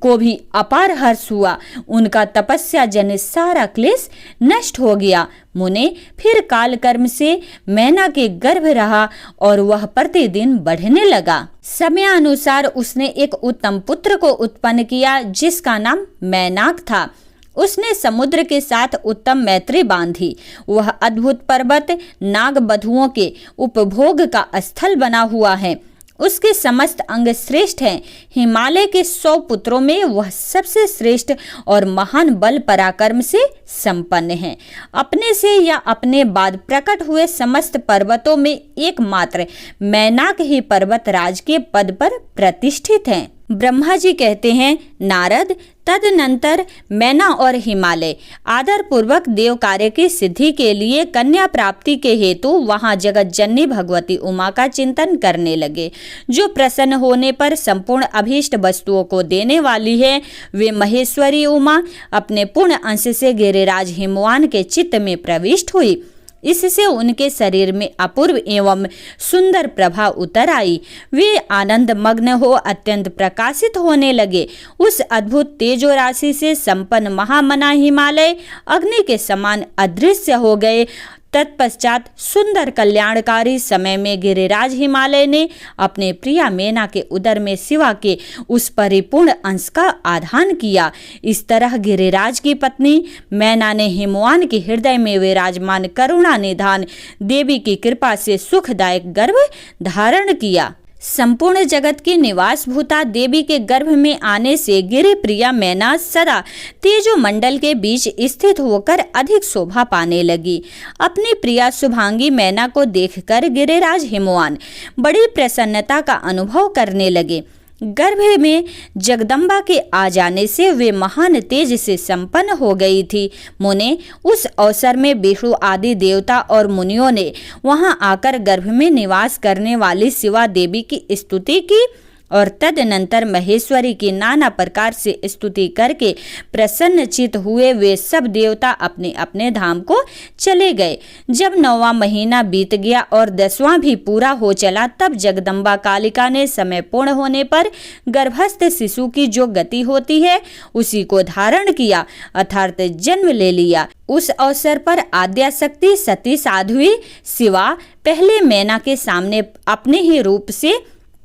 को भी अपार हर्ष हुआ। उनका तपस्या जनित सारा क्लेश नष्ट हो गया। मुने फिर काल कर्म से मैना के गर्भ रहा और वह प्रतिदिन बढ़ने लगा। समयानुसार उसने एक उत्तम पुत्र को उत्पन्न किया, जिसका नाम मैनाक था। उसने समुद्र के साथ उत्तम मैत्री बांधी। वह अद्भुत पर्वत नाग बधुओं के उपभोग का स्थल बना हुआ है। उसके समस्त अंग श्रेष्ठ हैं। हिमालय के 100 पुत्रों में वह सबसे श्रेष्ठ और महान बल पराक्रम से संपन्न है। अपने से या अपने बाद प्रकट हुए समस्त पर्वतों में एकमात्र मैनाक ही पर्वत राज के पद पर प्रतिष्ठित हैं। ब्रह्मा जी कहते हैं, नारद, तदनंतर मैना और हिमालय आदर पूर्वक देव कार्य की सिद्धि के लिए कन्या प्राप्ति के हेतु वहां जगत जननी भगवती उमा का चिंतन करने लगे, जो प्रसन्न होने पर संपूर्ण अभीष्ट वस्तुओं को देने वाली है। वे महेश्वरी उमा अपने पूर्ण अंश से गिरिराज हिमवान के चित्त में प्रविष्ट हुई। इससे उनके शरीर में अपूर्व एवं सुंदर प्रभा उतर आई। वे आनंद मग्न हो अत्यंत प्रकाशित होने लगे। उस अद्भुत तेजो राशि से संपन्न महामना हिमालय अग्नि के समान अदृश्य हो गए। तत्पश्चात सुंदर कल्याणकारी समय में गिरिराज हिमालय ने अपने प्रिया मेना के उदर में शिवा के उस परिपूर्ण अंश का आधान किया। इस तरह गिरिराज की पत्नी मैना ने हिमवान के हृदय में विराजमान करुणा निधान देवी की कृपा से सुखदायक गर्भ धारण किया। संपूर्ण जगत की निवास भूता देवी के गर्भ में आने से गिरि प्रिया मैना सदा तेजो मंडल के बीच स्थित होकर अधिक शोभा पाने लगी। अपनी प्रिया शुभांगी मैना को देखकर गिरिराज हिमवान बड़ी प्रसन्नता का अनुभव करने लगे। गर्भ में जगदम्बा के आ जाने से वे महान तेज से संपन्न हो गई थी। मुने उस अवसर में विष्णु आदि देवता और मुनियों ने वहां आकर गर्भ में निवास करने वाली शिवा देवी की स्तुति की और तदनंतर महेश्वरी की नाना प्रकार से स्तुति करके प्रसन्नचित हुए। वे सब देवता अपने अपने धाम को चले गए। जब 9वां महीना बीत गया और 10वां भी पूरा हो चला, तब जगदम्बा कालिका ने समय पूर्ण होने पर गर्भस्थ शिशु की जो गति होती है उसी को धारण किया, अर्थात जन्म ले लिया। उस अवसर पर आद्याशक्ति सती साध्वी शिवा पहले मैना के सामने अपने ही रूप से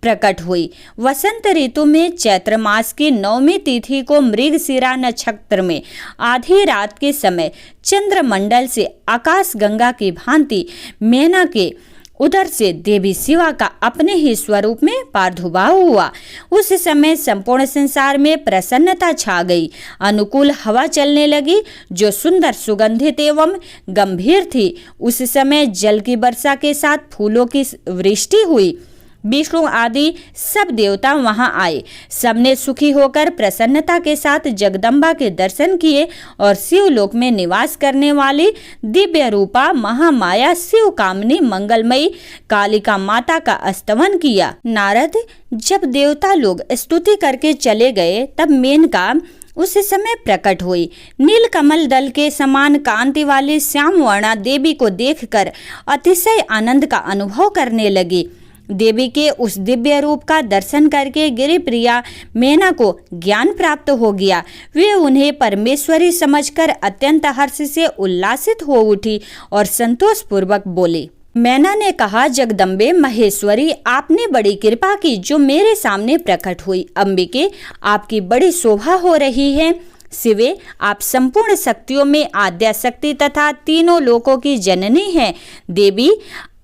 प्रकट हुई। वसंत ऋतु में चैत्र मास की 9वीं तिथि को मृगशिरा नक्षत्र में आधी रात के समय चंद्रमंडल से आकाश गंगा की भांति मैना के उधर से देवी शिवा का अपने ही स्वरूप में प्रादुर्भाव हुआ। उस समय संपूर्ण संसार में प्रसन्नता छा गई। अनुकूल हवा चलने लगी जो सुंदर सुगंधित एवं गंभीर थी। उस समय जल की वर्षा के साथ फूलों की वृष्टि हुई। विष्णु आदि सब देवता वहां आए। सबने सुखी होकर प्रसन्नता के साथ जगदम्बा के दर्शन किए और शिवलोक में निवास करने वाली दिव्य रूपा महामाया शिव कामनी मंगलमयी कालिका माता का स्तवन किया। नारद, जब देवता लोग स्तुति करके चले गए तब मेनका उस समय प्रकट हुई। नील कमल दल के समान कांति वाली श्याम वर्णा देवी को देखकर अतिशय आनंद का अनुभव करने लगी। देवी के उस दिव्य रूप का दर्शन करके गिरिप्रिया मैना को ज्ञान प्राप्त हो गया। वे उन्हें परमेश्वरी समझकर अत्यंत हर्ष से उल्लासित हो उठी और संतोष पूर्वक बोली। मैना ने कहा, जगदम्बे महेश्वरी, आपने बड़ी कृपा की जो मेरे सामने प्रकट हुई। अंबिके, आपकी बड़ी शोभा हो रही है। शिवे, आप संपूर्ण शक्तियों में आद्या शक्ति तथा तीनों लोकों की जननी हैं। देवी,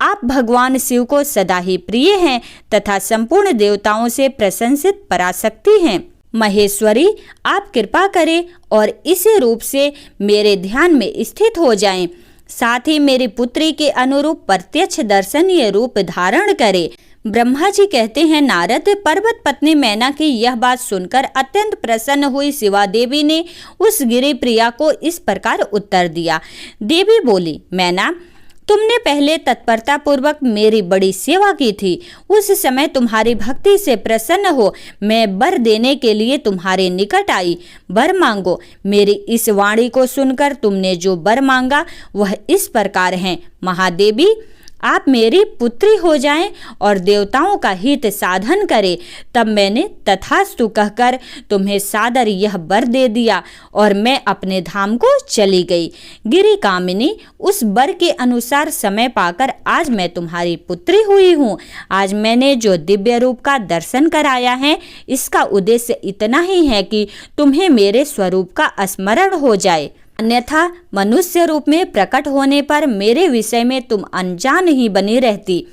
आप भगवान शिव को सदा ही प्रिय हैं तथा संपूर्ण देवताओं से प्रशंसित पराशक्ति हैं। महेश्वरी, आप कृपा करें और इसी रूप से मेरे ध्यान में स्थित हो जाएं। साथ ही मेरी पुत्री के अनुरूप प्रत्यक्ष दर्शनीय रूप धारण करे। ब्रह्मा जी कहते हैं, नारद, पर्वत पत्नी मैना की यह बात सुनकर अत्यंत प्रसन्न हुई शिवा देवी ने उस गिरि प्रिया को इस प्रकार उत्तर दिया। देवी बोली, मैना, तुमने पहले तत्परता पूर्वक मेरी बड़ी सेवा की थी। उस समय तुम्हारी भक्ति से प्रसन्न हो मैं वर देने के लिए तुम्हारे निकट आई। वर मांगो। मेरी इस वाणी को सुनकर तुमने जो वर मांगा वह इस प्रकार है, महादेवी, आप मेरी पुत्री हो जाएं और देवताओं का हित साधन करें। तब मैंने तथास्तु कहकर तुम्हें सादर यह वर दे दिया और मैं अपने धाम को चली गई। गिरि कामिनी, उस वर के अनुसार समय पाकर आज मैं तुम्हारी पुत्री हुई हूँ। आज मैंने जो दिव्य रूप का दर्शन कराया है, इसका उद्देश्य इतना ही है कि तुम्हें मेरे स्वरूप का स्मरण हो जाए। अन्यथा मनुष्य रूप में प्रकट होने पर मेरे विषय में तुम अनजान ही बनी रहती।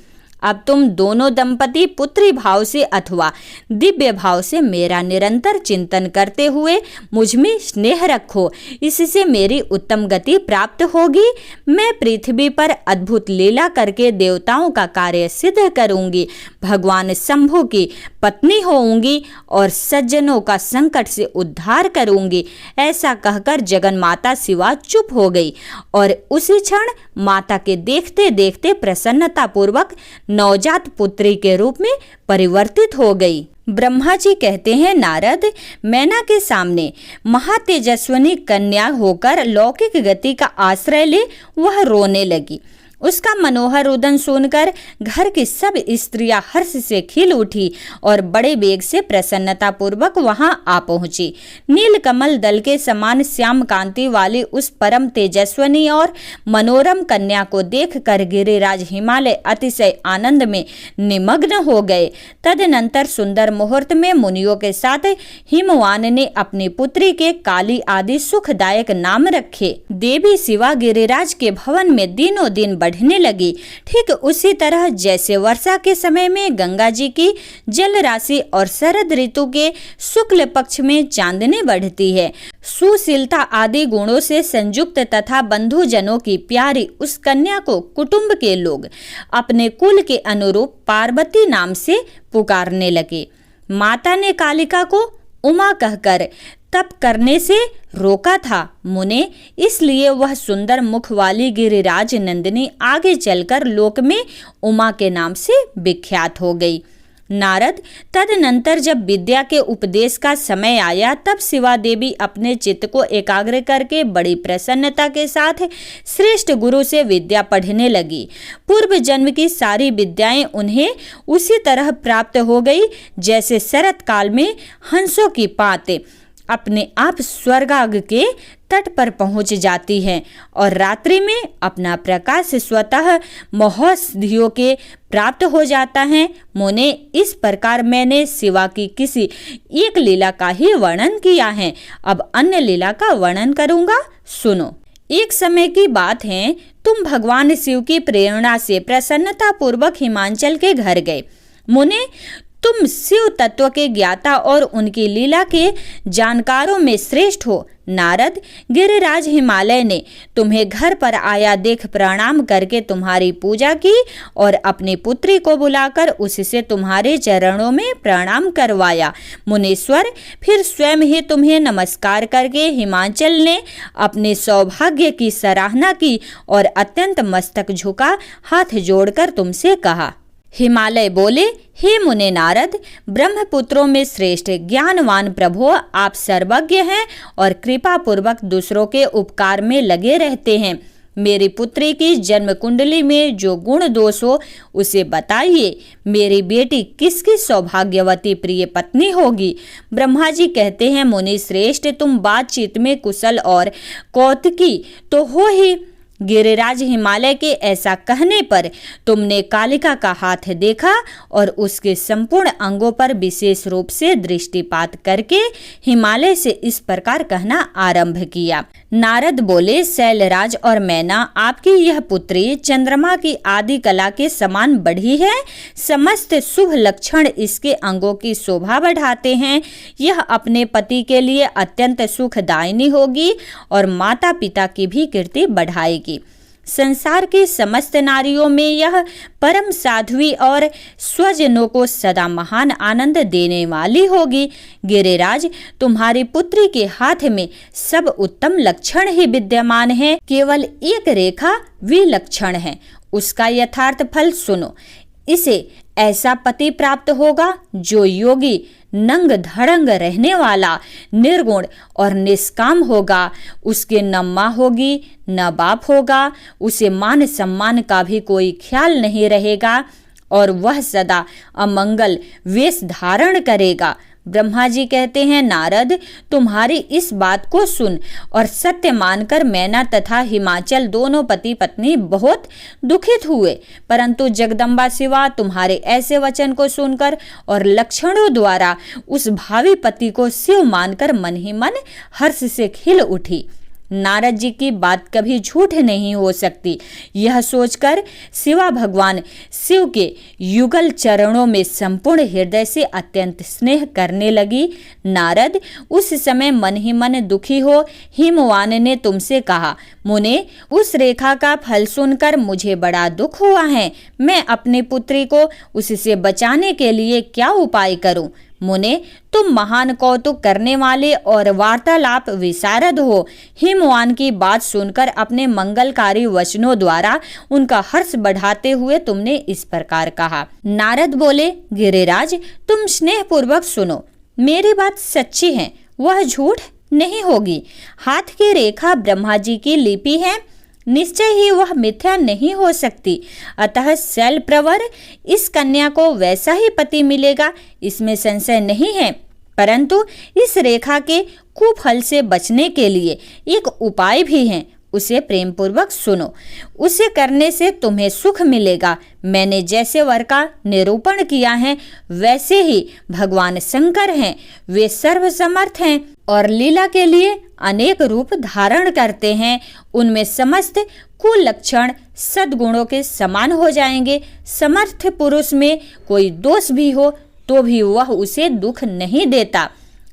अब तुम दोनों दंपति पुत्री भाव से अथवा दिव्य भाव से मेरा निरंतर चिंतन करते हुए मुझ में स्नेह रखो। इससे मेरी उत्तम गति प्राप्त होगी। मैं पृथ्वी पर अद्भुत लीला करके देवताओं का कार्य सिद्ध करूंगी, भगवान शंभु की पत्नी होऊंगी और सज्जनों का संकट से उद्धार करूंगी। ऐसा कहकर जगन माता शिवा चुप हो गई और उसी क्षण माता के देखते देखते प्रसन्नता पूर्वक नवजात पुत्री के रूप में परिवर्तित हो गई। ब्रह्मा जी कहते हैं, नारद, मैना के सामने महातेजस्विनी कन्या होकर लौकिक गति का आश्रय ले वह रोने लगी। उसका मनोहर रुदन सुनकर घर की सब स्त्रियां हर्ष से खिल उठी और बड़े वेग से प्रसन्नता पूर्वक वहां आ पहुंची। नील कमल दल के समान श्याम कांति वाली उस परम तेजस्विनी और मनोरम कन्या को देखकर गिरिराज हिमालय अतिशय आनंद में निमग्न हो गए। तदनंतर सुंदर मुहूर्त में मुनियों के साथ हिमवान ने अपनी पुत्री के काली आदि सुखदायक नाम रखे। देवी शिवा गिरिराज के भवन में दिनों दिन बढ़ने लगी। ठीक उसी तरह जैसे वर्षा के समय में गंगा जी की जल राशि और शरद ऋतु के शुक्ल पक्ष में चांदनी बढ़ती है, सुशीलता आदि गुणों से संयुक्त तथा बंधुजनों की प्यारी उस कन्या को कुटुंब के लोग अपने कुल के अनुरूप पार्वती नाम से पुकारने लगे। माता ने कालिका को उमा कहकर तप करने से रोका था मुने, इसलिए वह सुंदर मुख वाली गिरिराज नंदिनी आगे चलकर लोक में उमा के नाम से विख्यात हो गई। नारद, तदनंतर जब विद्या के उपदेश का समय आया तब शिवा देवी अपने चित्त को एकाग्र करके बड़ी प्रसन्नता के साथ श्रेष्ठ गुरु से विद्या पढ़ने लगी। पूर्व जन्म की सारी विद्याएं उन्हें उसी तरह प्राप्त हो गई जैसे शरत काल में हंसों की पात अपने आप स्वर्गाग के तट पर पहुंच जाती है और रात्रि में अपना प्रकाश स्वतः महौषधियों के प्राप्त हो जाता है। मुने, इस प्रकार मैंने शिवा की किसी एक लीला का ही वर्णन किया है। अब अन्य लीला का वर्णन करूंगा, सुनो। एक समय की बात है, तुम भगवान शिव की प्रेरणा से प्रसन्नता पूर्वक हिमांचल के घर गए। मुने, तुम शिव तत्व के ज्ञाता और उनकी लीला के जानकारों में श्रेष्ठ हो। नारद, गिरिराज हिमालय ने तुम्हें घर पर आया देख प्रणाम करके तुम्हारी पूजा की और अपनी पुत्री को बुलाकर उससे तुम्हारे चरणों में प्रणाम करवाया। मुनीश्वर फिर स्वयं ही तुम्हें नमस्कार करके हिमांचल ने अपने सौभाग्य की सराहना की और अत्यंत मस्तक झुका हाथ जोड़कर तुमसे कहा। हिमालय बोले, हे मुने नारद, ब्रह्मपुत्रों में श्रेष्ठ ज्ञानवान प्रभु, आप सर्वज्ञ हैं और कृपा पूर्वक दूसरों के उपकार में लगे रहते हैं। मेरी पुत्री की जन्म कुंडली में जो गुण दोष हो उसे बताइए। मेरी बेटी किसकी सौभाग्यवती प्रिय पत्नी होगी? ब्रह्मा जी कहते हैं, मुनि श्रेष्ठ, तुम बातचीत में कुशल और कौतुकी तो हो ही। गिरिराज हिमालय के ऐसा कहने पर तुमने कालिका का हाथ देखा और उसके संपूर्ण अंगों पर विशेष रूप से दृष्टिपात करके हिमालय से इस प्रकार कहना आरंभ किया। नारद बोले, शैलराज और मैना, आपकी यह पुत्री चंद्रमा की आदि कला के समान बढ़ी है। समस्त शुभ लक्षण इसके अंगों की शोभा बढ़ाते हैं। यह अपने पति के लिए अत्यंत सुखदायिनी होगी और माता पिता की भी कीर्ति बढ़ाएगी। संसार की समस्त नारियों में यह परम साध्वी और स्वजनों को सदा महान आनंद देने वाली होगी। गिरिराज, तुम्हारी पुत्री के हाथ में सब उत्तम लक्षण ही विद्यमान हैं, केवल एक रेखा विलक्षण है। उसका यथार्थ फल सुनो। इसे ऐसा पति प्राप्त होगा जो योगी, नंग धड़ंग रहने वाला, निर्गुण और निष्काम होगा। उसके न माँ होगी न बाप होगा, उसे मान सम्मान का भी कोई ख्याल नहीं रहेगा और वह सदा अमंगल वेश धारण करेगा। ब्रह्मा जी कहते हैं, नारद, तुम्हारी इस बात को सुन और सत्य मानकर मैना तथा हिमाचल दोनों पति पत्नी बहुत दुखित हुए, परंतु जगदम्बा शिवा तुम्हारे ऐसे वचन को सुनकर और लक्षणों द्वारा उस भावी पति को शिव मानकर मन ही मन हर्ष से खिल उठी। नारद जी की बात कभी झूठ नहीं हो सकती, यह सोचकर शिवा भगवान शिव के युगल चरणों में संपूर्ण हृदय से अत्यंत स्नेह करने लगी। नारद, उस समय मन ही मन दुखी हो हिमवान ने तुमसे कहा, मुने, उस रेखा का फल सुनकर मुझे बड़ा दुख हुआ है। मैं अपनी पुत्री को उससे बचाने के लिए क्या उपाय करूं? मुने, तुम महान कौतुक करने वाले और वार्तालाप विशारद हो। हिमवान की बात सुनकर अपने मंगलकारी वचनों द्वारा उनका हर्ष बढ़ाते हुए तुमने इस प्रकार कहा। नारद बोले, गिरिराज, तुम स्नेह पूर्वक सुनो, मेरी बात सच्ची है, वह झूठ नहीं होगी। हाथ की रेखा ब्रह्मा जी की लिपि है, निश्चय ही वह मिथ्या नहीं हो सकती। अतः शैल प्रवर इस कन्या को वैसा ही पति मिलेगा, इसमें संशय नहीं है। परंतु इस रेखा के कुफल से बचने के लिए एक उपाय भी है, उसे प्रेम पूर्वक सुनो। उसे करने से तुम्हें सुख मिलेगा। मैंने जैसे वर का निरूपण किया है वैसे ही भगवान शंकर हैं। वे सर्वसमर्थ हैं और लीला के लिए अनेक रूप धारण करते हैं। उनमें समस्त कुल लक्षण सद्गुणों के समान हो जाएंगे। समर्थ पुरुष में कोई दोष भी हो तो भी वह उसे दुख नहीं देता,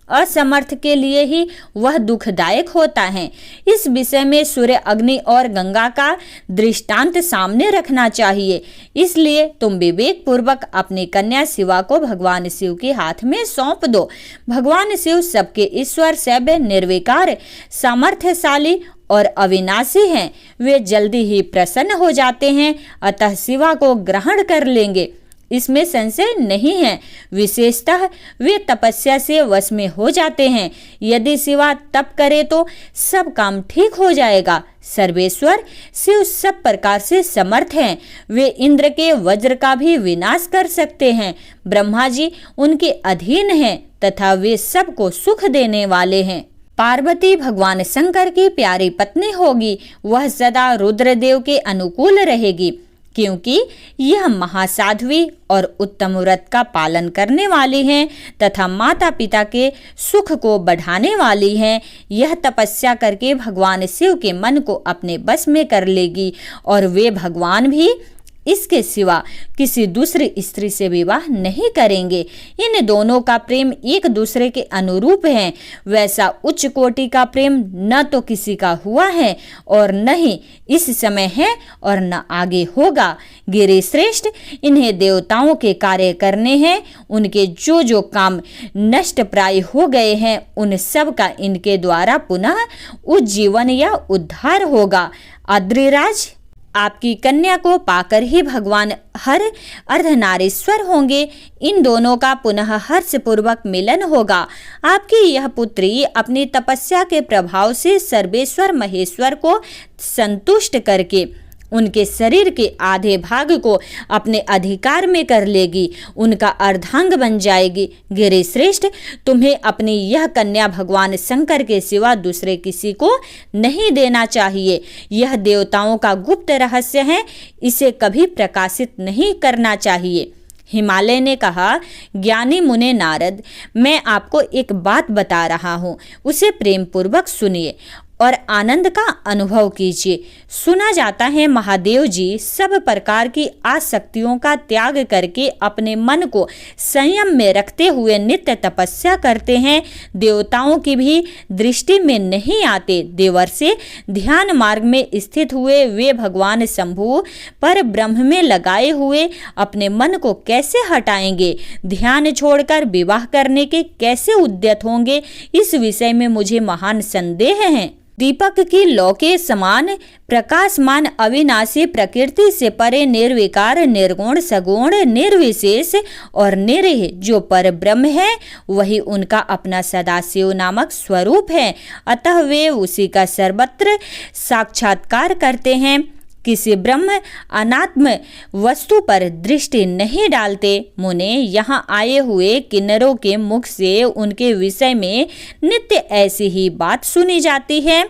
असमर्थ के लिए ही वह दुखदायक होता है। इस विषय में सूर्य, अग्नि और गंगा का दृष्टांत सामने रखना चाहिए। इसलिए तुम विवेक पूर्वक अपनी कन्या शिवा को भगवान शिव के हाथ में सौंप दो। भगवान शिव सबके ईश्वर, सैव्य, निर्विकार, सामर्थ्यशाली और अविनाशी हैं। वे जल्दी ही प्रसन्न हो जाते हैं, अतः शिवा को ग्रहण कर लेंगे, इसमें संशय नहीं है। विशेषतः वे तपस्या से वश में हो जाते हैं। यदि शिवा तप करे तो सब काम ठीक हो जाएगा। सर्वेश्वर शिव सब प्रकार से समर्थ हैं। वे इंद्र के वज्र का भी विनाश कर सकते हैं। ब्रह्मा जी उनके अधीन हैं तथा वे सबको सुख देने वाले हैं। पार्वती भगवान शंकर की प्यारी पत्नी होगी। वह सदा रुद्रदेव के अनुकूल रहेगी, क्योंकि यह महासाध्वी और उत्तम व्रत का पालन करने वाली हैं तथा माता पिता के सुख को बढ़ाने वाली हैं। यह तपस्या करके भगवान शिव के मन को अपने बस में कर लेगी और वे भगवान भी इसके सिवा किसी दूसरी स्त्री से विवाह नहीं करेंगे। इन दोनों का प्रेम एक दूसरे के अनुरूप है। वैसा उच्च कोटि का प्रेम न तो किसी का हुआ है और न ही इस समय है और न आगे होगा। गिरिश्रेष्ठ, इन्हें देवताओं के कार्य करने हैं। उनके जो जो काम नष्ट प्राय हो गए हैं उन सब का इनके द्वारा पुनः उज्जीवन या उद्धार होगा। अद्रिराज, आपकी कन्या को पाकर ही भगवान हर अर्धनारीश्वर होंगे। इन दोनों का पुनः हर्ष पूर्वक मिलन होगा। आपकी यह पुत्री अपनी तपस्या के प्रभाव से सर्वेश्वर महेश्वर को संतुष्ट करके उनके शरीर के आधे भाग को अपने अधिकार में कर लेगी, उनका अर्धांग बन जाएगी। गिरिश्रेष्ठ, तुम्हें अपनी यह कन्या भगवान शंकर के सिवा दूसरे किसी को नहीं देना चाहिए। यह देवताओं का गुप्त रहस्य है, इसे कभी प्रकाशित नहीं करना चाहिए। हिमालय ने कहा, ज्ञानी मुने नारद, मैं आपको एक बात बता रहा हूँ, उसे प्रेम पूर्वक सुनिए और आनंद का अनुभव कीजिए। सुना जाता है महादेव जी सब प्रकार की आसक्तियों का त्याग करके अपने मन को संयम में रखते हुए नित्य तपस्या करते हैं। देवताओं की भी दृष्टि में नहीं आते। देवर से ध्यान मार्ग में स्थित हुए वे भगवान शंभु पर ब्रह्म में लगाए हुए अपने मन को कैसे हटाएंगे, ध्यान छोड़कर विवाह करने के कैसे उद्यत होंगे, इस विषय में मुझे महान संदेह है। दीपक की लौ के समान प्रकाशमान अविनाशी प्रकृति से परे निर्विकार निर्गुण सगुण निर्विशेष और निरीह जो पर ब्रह्म है वही उनका अपना सदाशिव नामक स्वरूप है। अतः वे उसी का सर्वत्र साक्षात्कार करते हैं। किसी ब्रह्म अनात्म वस्तु पर दृष्टि नहीं डालते। मुने यहाँ आए हुए किन्नरों के मुख से उनके विषय में नित्य ऐसी ही बात सुनी जाती है।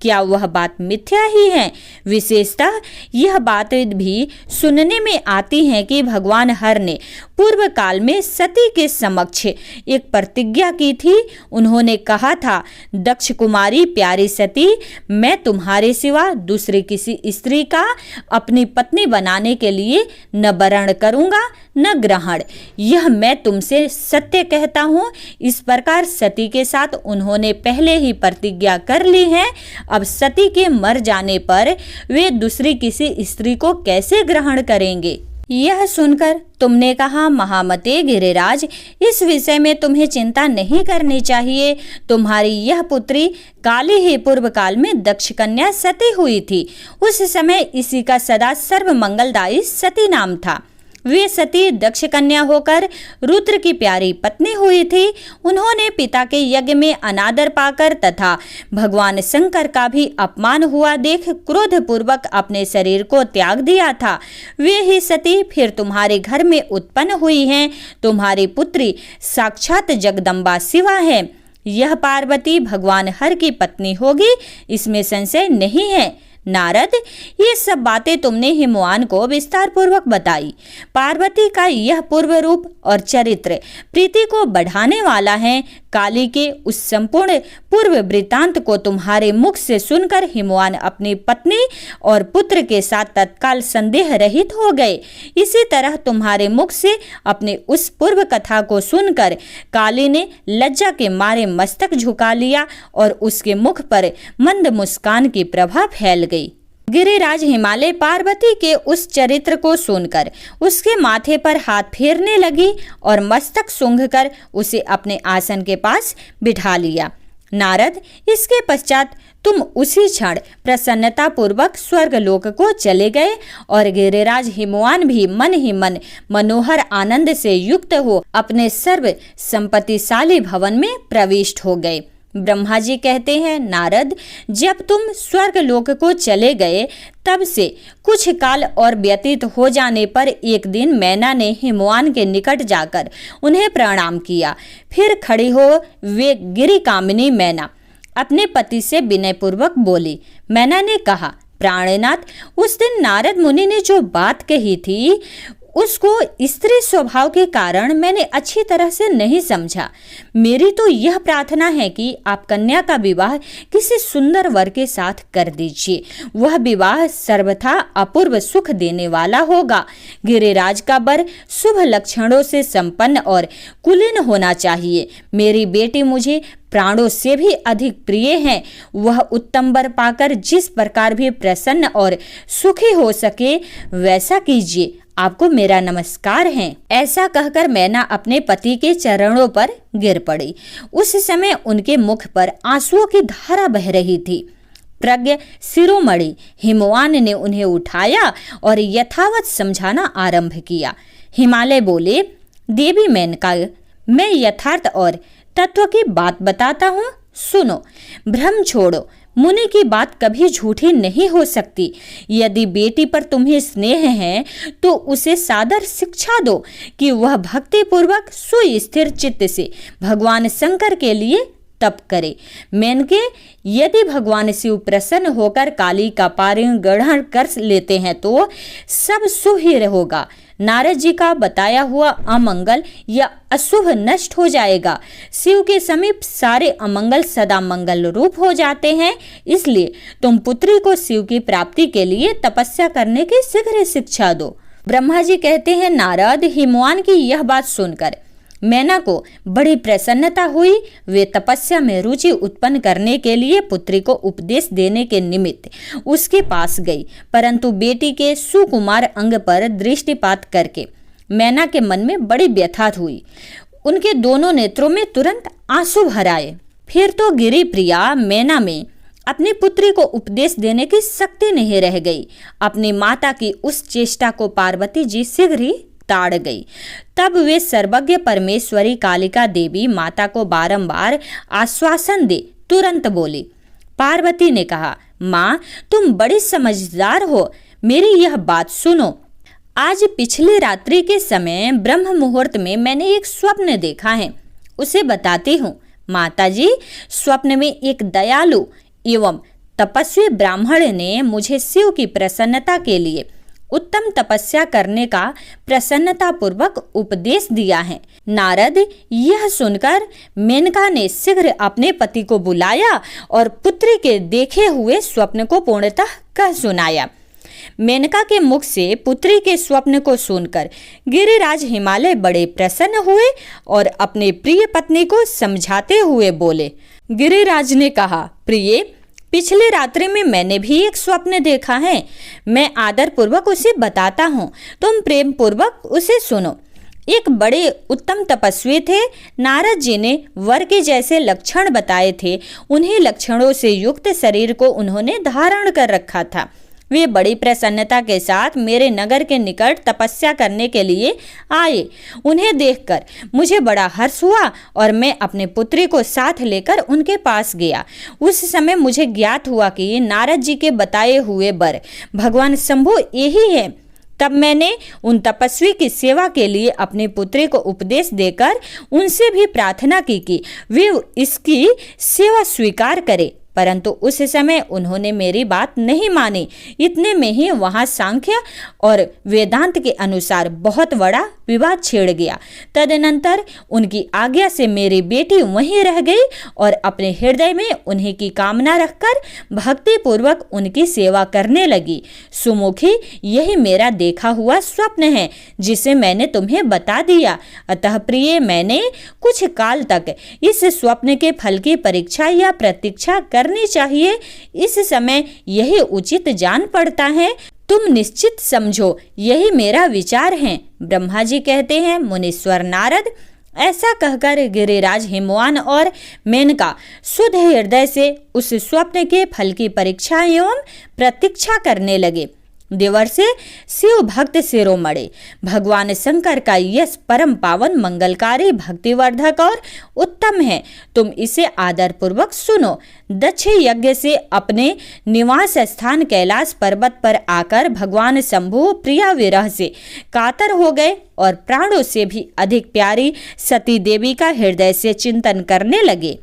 क्या वह बात मिथ्या ही है? विशेषतः यह बात भी सुनने में आती है कि भगवान हर ने पूर्व काल में सती के समक्ष एक प्रतिज्ञा की थी। उन्होंने कहा था, दक्ष कुमारी प्यारी सती, मैं तुम्हारे सिवा दूसरी किसी स्त्री का अपनी पत्नी बनाने के लिए न वरण करूंगा न ग्रहण। यह मैं तुमसे सत्य कहता हूँ। इस प्रकार सती के साथ उन्होंने पहले ही प्रतिज्ञा कर ली है। अब सती के मर जाने पर वे दूसरी किसी स्त्री को कैसे ग्रहण करेंगे? यह सुनकर तुमने कहा, महामते गिरिराज, इस विषय में तुम्हें चिंता नहीं करनी चाहिए। तुम्हारी यह पुत्री काली ही पूर्व काल में दक्ष कन्या सती हुई थी। उस समय इसी का सदा सर्व मंगलदायी सती नाम था। वे सती दक्ष कन्या होकर रुद्र की प्यारी पत्नी हुई थी। उन्होंने पिता के यज्ञ में अनादर पाकर तथा भगवान शंकर का भी अपमान हुआ देख क्रोध पूर्वक अपने शरीर को त्याग दिया था। वे ही सती फिर तुम्हारे घर में उत्पन्न हुई हैं। तुम्हारी पुत्री साक्षात जगदम्बा शिवा है। यह पार्वती भगवान हर की पत्नी होगी, इसमें संशय नहीं है। नारद, ये सब बातें तुमने हिमवान को विस्तार पूर्वक बताई। पार्वती का यह पूर्व रूप और चरित्र प्रीति को बढ़ाने वाला है। काली के उस संपूर्ण पूर्व वृत्तांत को तुम्हारे मुख से सुनकर हिमवान अपनी पत्नी और पुत्र के साथ तत्काल संदेह रहित हो गए। इसी तरह तुम्हारे मुख से अपने उस पूर्व कथा को सुनकर काली ने लज्जा के मारे मस्तक झुका लिया और उसके मुख पर मंद मुस्कान की प्रभा फैल गई। गिरिराज हिमालय पार्वती के उस चरित्र को सुनकर उसके माथे पर हाथ फेरने लगी और मस्तक सूंघकर उसे अपने आसन के पास बिठा लिया। नारद, इसके पश्चात तुम उसी क्षण प्रसन्नता पूर्वक स्वर्गलोक को चले गए और गिरिराज हिमवान भी मन ही मन मनोहर आनंद से युक्त हो अपने सर्व संपत्तिशाली भवन में प्रविष्ट हो गए। ब्रह्मा जी कहते हैं, नारद, जब तुम स्वर्गलोक को चले गए तब से कुछ काल और व्यतीत हो जाने पर एक दिन मैना ने हिमवान के निकट जाकर उन्हें प्रणाम किया। फिर खड़ी हो वे गिरि कामिनी मैना अपने पति से विनयपूर्वक बोली। मैना ने कहा, प्राणनाथ, उस दिन नारद मुनि ने जो बात कही थी उसको स्त्री स्वभाव के कारण मैंने अच्छी तरह से नहीं समझा। मेरी तो यह प्रार्थना है कि आप कन्या का विवाह किसी सुंदर वर के साथ कर दीजिए। वह विवाह सर्वथा अपूर्व सुख देने वाला होगा। गिरिराज का वर शुभ लक्षणों से संपन्न और कुलीन होना चाहिए। मेरी बेटी मुझे प्राणों से भी अधिक प्रिय है। वह उत्तम वर पाकर जिस प्रकार भी प्रसन्न और सुखी हो सके वैसा कीजिए। आपको मेरा नमस्कार है। ऐसा कहकर मैना अपने पति के चरणों पर गिर पड़ी। उस समय उनके मुख पर आंसुओं की धारा बह रही थी। प्रज्ञ शिरोमणि हिमवान ने उन्हें उठाया और यथावत समझाना आरंभ किया। हिमालय बोले, देवी मेनका, मैं यथार्थ और तत्व की बात बताता हूँ, सुनो। भ्रम छोड़ो। मुनि की बात कभी झूठी नहीं हो सकती। यदि बेटी पर तुम्हें स्नेह है तो उसे सादर शिक्षा दो कि वह भक्ति पूर्वक सुस्थिर चित्त से भगवान शंकर के लिए तप करे। मेनके, यदि भगवान शिव प्रसन्न होकर काली का पारण ग्रहण कर लेते हैं तो सब शुभ ही होगा। नारद जी का बताया हुआ अमंगल या अशुभ नष्ट हो जाएगा। शिव के समीप सारे अमंगल सदा मंगल रूप हो जाते हैं। इसलिए तुम पुत्री को शिव की प्राप्ति के लिए तपस्या करने की शीघ्र शिक्षा दो। ब्रह्मा जी कहते हैं, नारद, हिमवान की यह बात सुनकर मैना को बड़ी प्रसन्नता हुई। वे तपस्या में रुचि उत्पन्न करने के लिए पुत्री को उपदेश देने के निमित्त उसके पास गई, परंतु बेटी के सुकुमार अंग पर दृष्टिपात करके मैना के मन में बड़ी व्यथा हुई। उनके दोनों नेत्रों में तुरंत आंसू भर आए। फिर तो गिरि प्रिया मैना में अपनी पुत्री को उपदेश देने की शक्ति नहीं रह गई। अपनी माता की उस चेष्टा को पार्वती जी शीघ्र ही ताड़ गई। तब वे सर्वज्ञ परमेश्वरी कालिका देवी माता को बारंबार आश्वासन दे तुरंत बोली। पार्वती ने कहा, माँ, तुम बड़ी समझदार हो, मेरी यह बात सुनो। आज पिछली रात्रि के समय ब्रह्म मुहूर्त में मैंने एक स्वप्न देखा है, उसे बताती हूँ। माताजी, स्वप्न में एक दयालु एवं तपस्वी ब्राह्मण ने मुझे शिव की प्रसन्नता के लिए उत्तम तपस्या करने का प्रसन्नता पूर्वक उपदेश दिया है। नारद, यह सुनकर मेनका ने शीघ्र अपने पति को बुलाया और पुत्री के देखे हुए स्वप्न को पूर्णतः कह सुनाया। मेनका के मुख से पुत्री के स्वप्न को सुनकर गिरिराज हिमालय बड़े प्रसन्न हुए और अपने प्रिय पत्नी को समझाते हुए बोले। गिरिराज ने कहा, प्रिय, पिछली रात्रि में मैंने भी एक स्वप्न देखा है। मैं आदर पूर्वक उसे बताता हूँ, तुम प्रेम पूर्वक उसे सुनो। एक बड़े उत्तम तपस्वी थे। नारद जी ने वर के जैसे लक्षण बताए थे। उन्हीं लक्षणों से युक्त शरीर को उन्होंने धारण कर रखा था। वे बड़ी प्रसन्नता के साथ मेरे नगर के निकट तपस्या करने के लिए आए। उन्हें देखकर मुझे बड़ा हर्ष हुआ और मैं अपने पुत्री को साथ लेकर उनके पास गया। उस समय मुझे ज्ञात हुआ कि नारद जी के बताए हुए वर भगवान शंभु यही है। तब मैंने उन तपस्वी की सेवा के लिए अपनी पुत्री को उपदेश देकर उनसे भी प्रार्थना की कि वे इसकी सेवा स्वीकार करे, परंतु उस समय उन्होंने मेरी बात नहीं मानी। इतने में ही वहां सांख्य और वेदांत के अनुसार बहुत बड़ा विवाद छिड़ गया। तदनंतर उनकी आज्ञा से मेरी बेटी वहीं रह गई और अपने हृदय में उन्हीं की कामना रखकर भक्ति पूर्वक उनकी सेवा करने लगी। सुमुखी, यही मेरा देखा हुआ स्वप्न है जिसे मैंने तुम्हें बता दिया। अतः प्रिय, मैंने कुछ काल तक इस स्वप्न के फल की परीक्षा या प्रतीक्षा करनी चाहिए। इस समय यही उचित जान पड़ता है। तुम निश्चित समझो, यही मेरा विचार है। ब्रह्मा जी कहते हैं, मुनीश्वर नारद, ऐसा कहकर गिरिराज हिमवान और मेनका शुद्ध हृदय से उस स्वप्न के फल की परीक्षा एवं प्रतीक्षा करने लगे। देवर्षि शिव भक्त शिरोमणि भगवान शंकर का यश परम पावन मंगलकारी भक्तिवर्धक और उत्तम है। तुम इसे आदर पूर्वक सुनो। दक्ष यज्ञ से अपने निवास स्थान कैलाश पर्वत पर आकर भगवान शंभु प्रिया विरह से कातर हो गए और प्राणों से भी अधिक प्यारी सती देवी का हृदय से चिंतन करने लगे।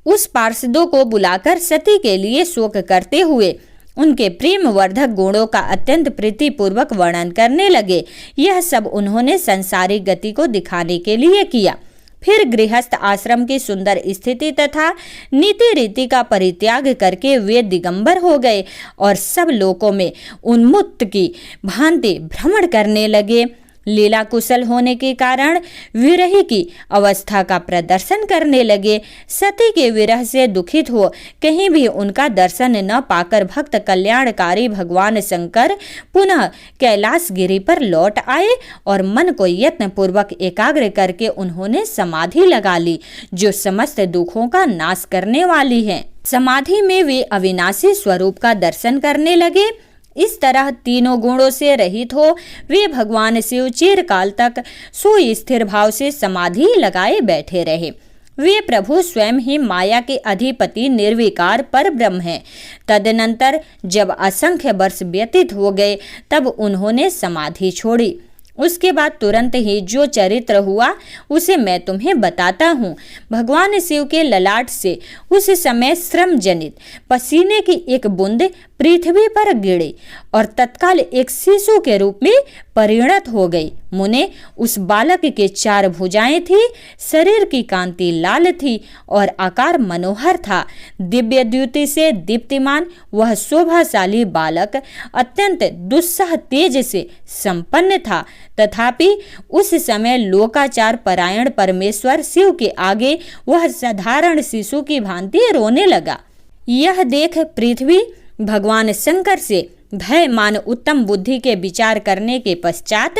उस पार्षदों को बुलाकर सती के लिए शोक करते हुए उनके प्रेम वर्धक गुणों का अत्यंत प्रीतिपूर्वक वर्णन करने लगे। यह सब उन्होंने संसारिक गति को दिखाने के लिए किया। फिर गृहस्थ आश्रम की सुंदर स्थिति तथा नीति रीति का परित्याग करके वे दिगंबर हो गए और सब लोकों में उन्मुक्त की भांति भ्रमण करने लगे। लीला कुशल होने के कारण विरही की अवस्था का प्रदर्शन करने लगे। सती के विरह से दुखित हो कहीं भी उनका दर्शन न पाकर भक्त कल्याणकारी भगवान शंकर पुनः कैलाश गिरी पर लौट आए और मन को यत्न पूर्वक एकाग्र करके उन्होंने समाधि लगा ली, जो समस्त दुखों का नाश करने वाली है। समाधि में वे अविनाशी स्वरूप का दर्शन करने लगे। इस तरह तीनों गुणों से रहित हो वे भगवान शिव चिरकाल तक सुस्थिर भाव से समाधि लगाए बैठे रहे। वे प्रभु स्वयं ही माया के अधिपति निर्विकार पर ब्रह्म हैं। तदनंतर जब असंख्य वर्ष व्यतीत हो गए तब उन्होंने समाधि छोड़ी। उसके बाद तुरंत ही जो चरित्र हुआ उसे मैं तुम्हें बताता हूँ। भगवान शिव के ललाट से उस समय श्रम जनित पसीने की एक बूंद पृथ्वी पर गिरे और तत्काल एक शिशु के रूप में परिणत हो गई। मुने, उस बालक के 4 भुजाएं थी, शरीर की कांति लाल थी और आकार मनोहर था। दिव्य द्युति से दीप्तिमान वह शोभाशाली बालक अत्यंत दुस्सह तेज से संपन्न था। तथापि उस समय लोकाचार परायण परमेश्वर शिव के आगे वह साधारण शिशु की भांति रोने लगा। यह देख पृथ्वी भगवान शंकर से भय मान उत्तम बुद्धि के विचार करने के पश्चात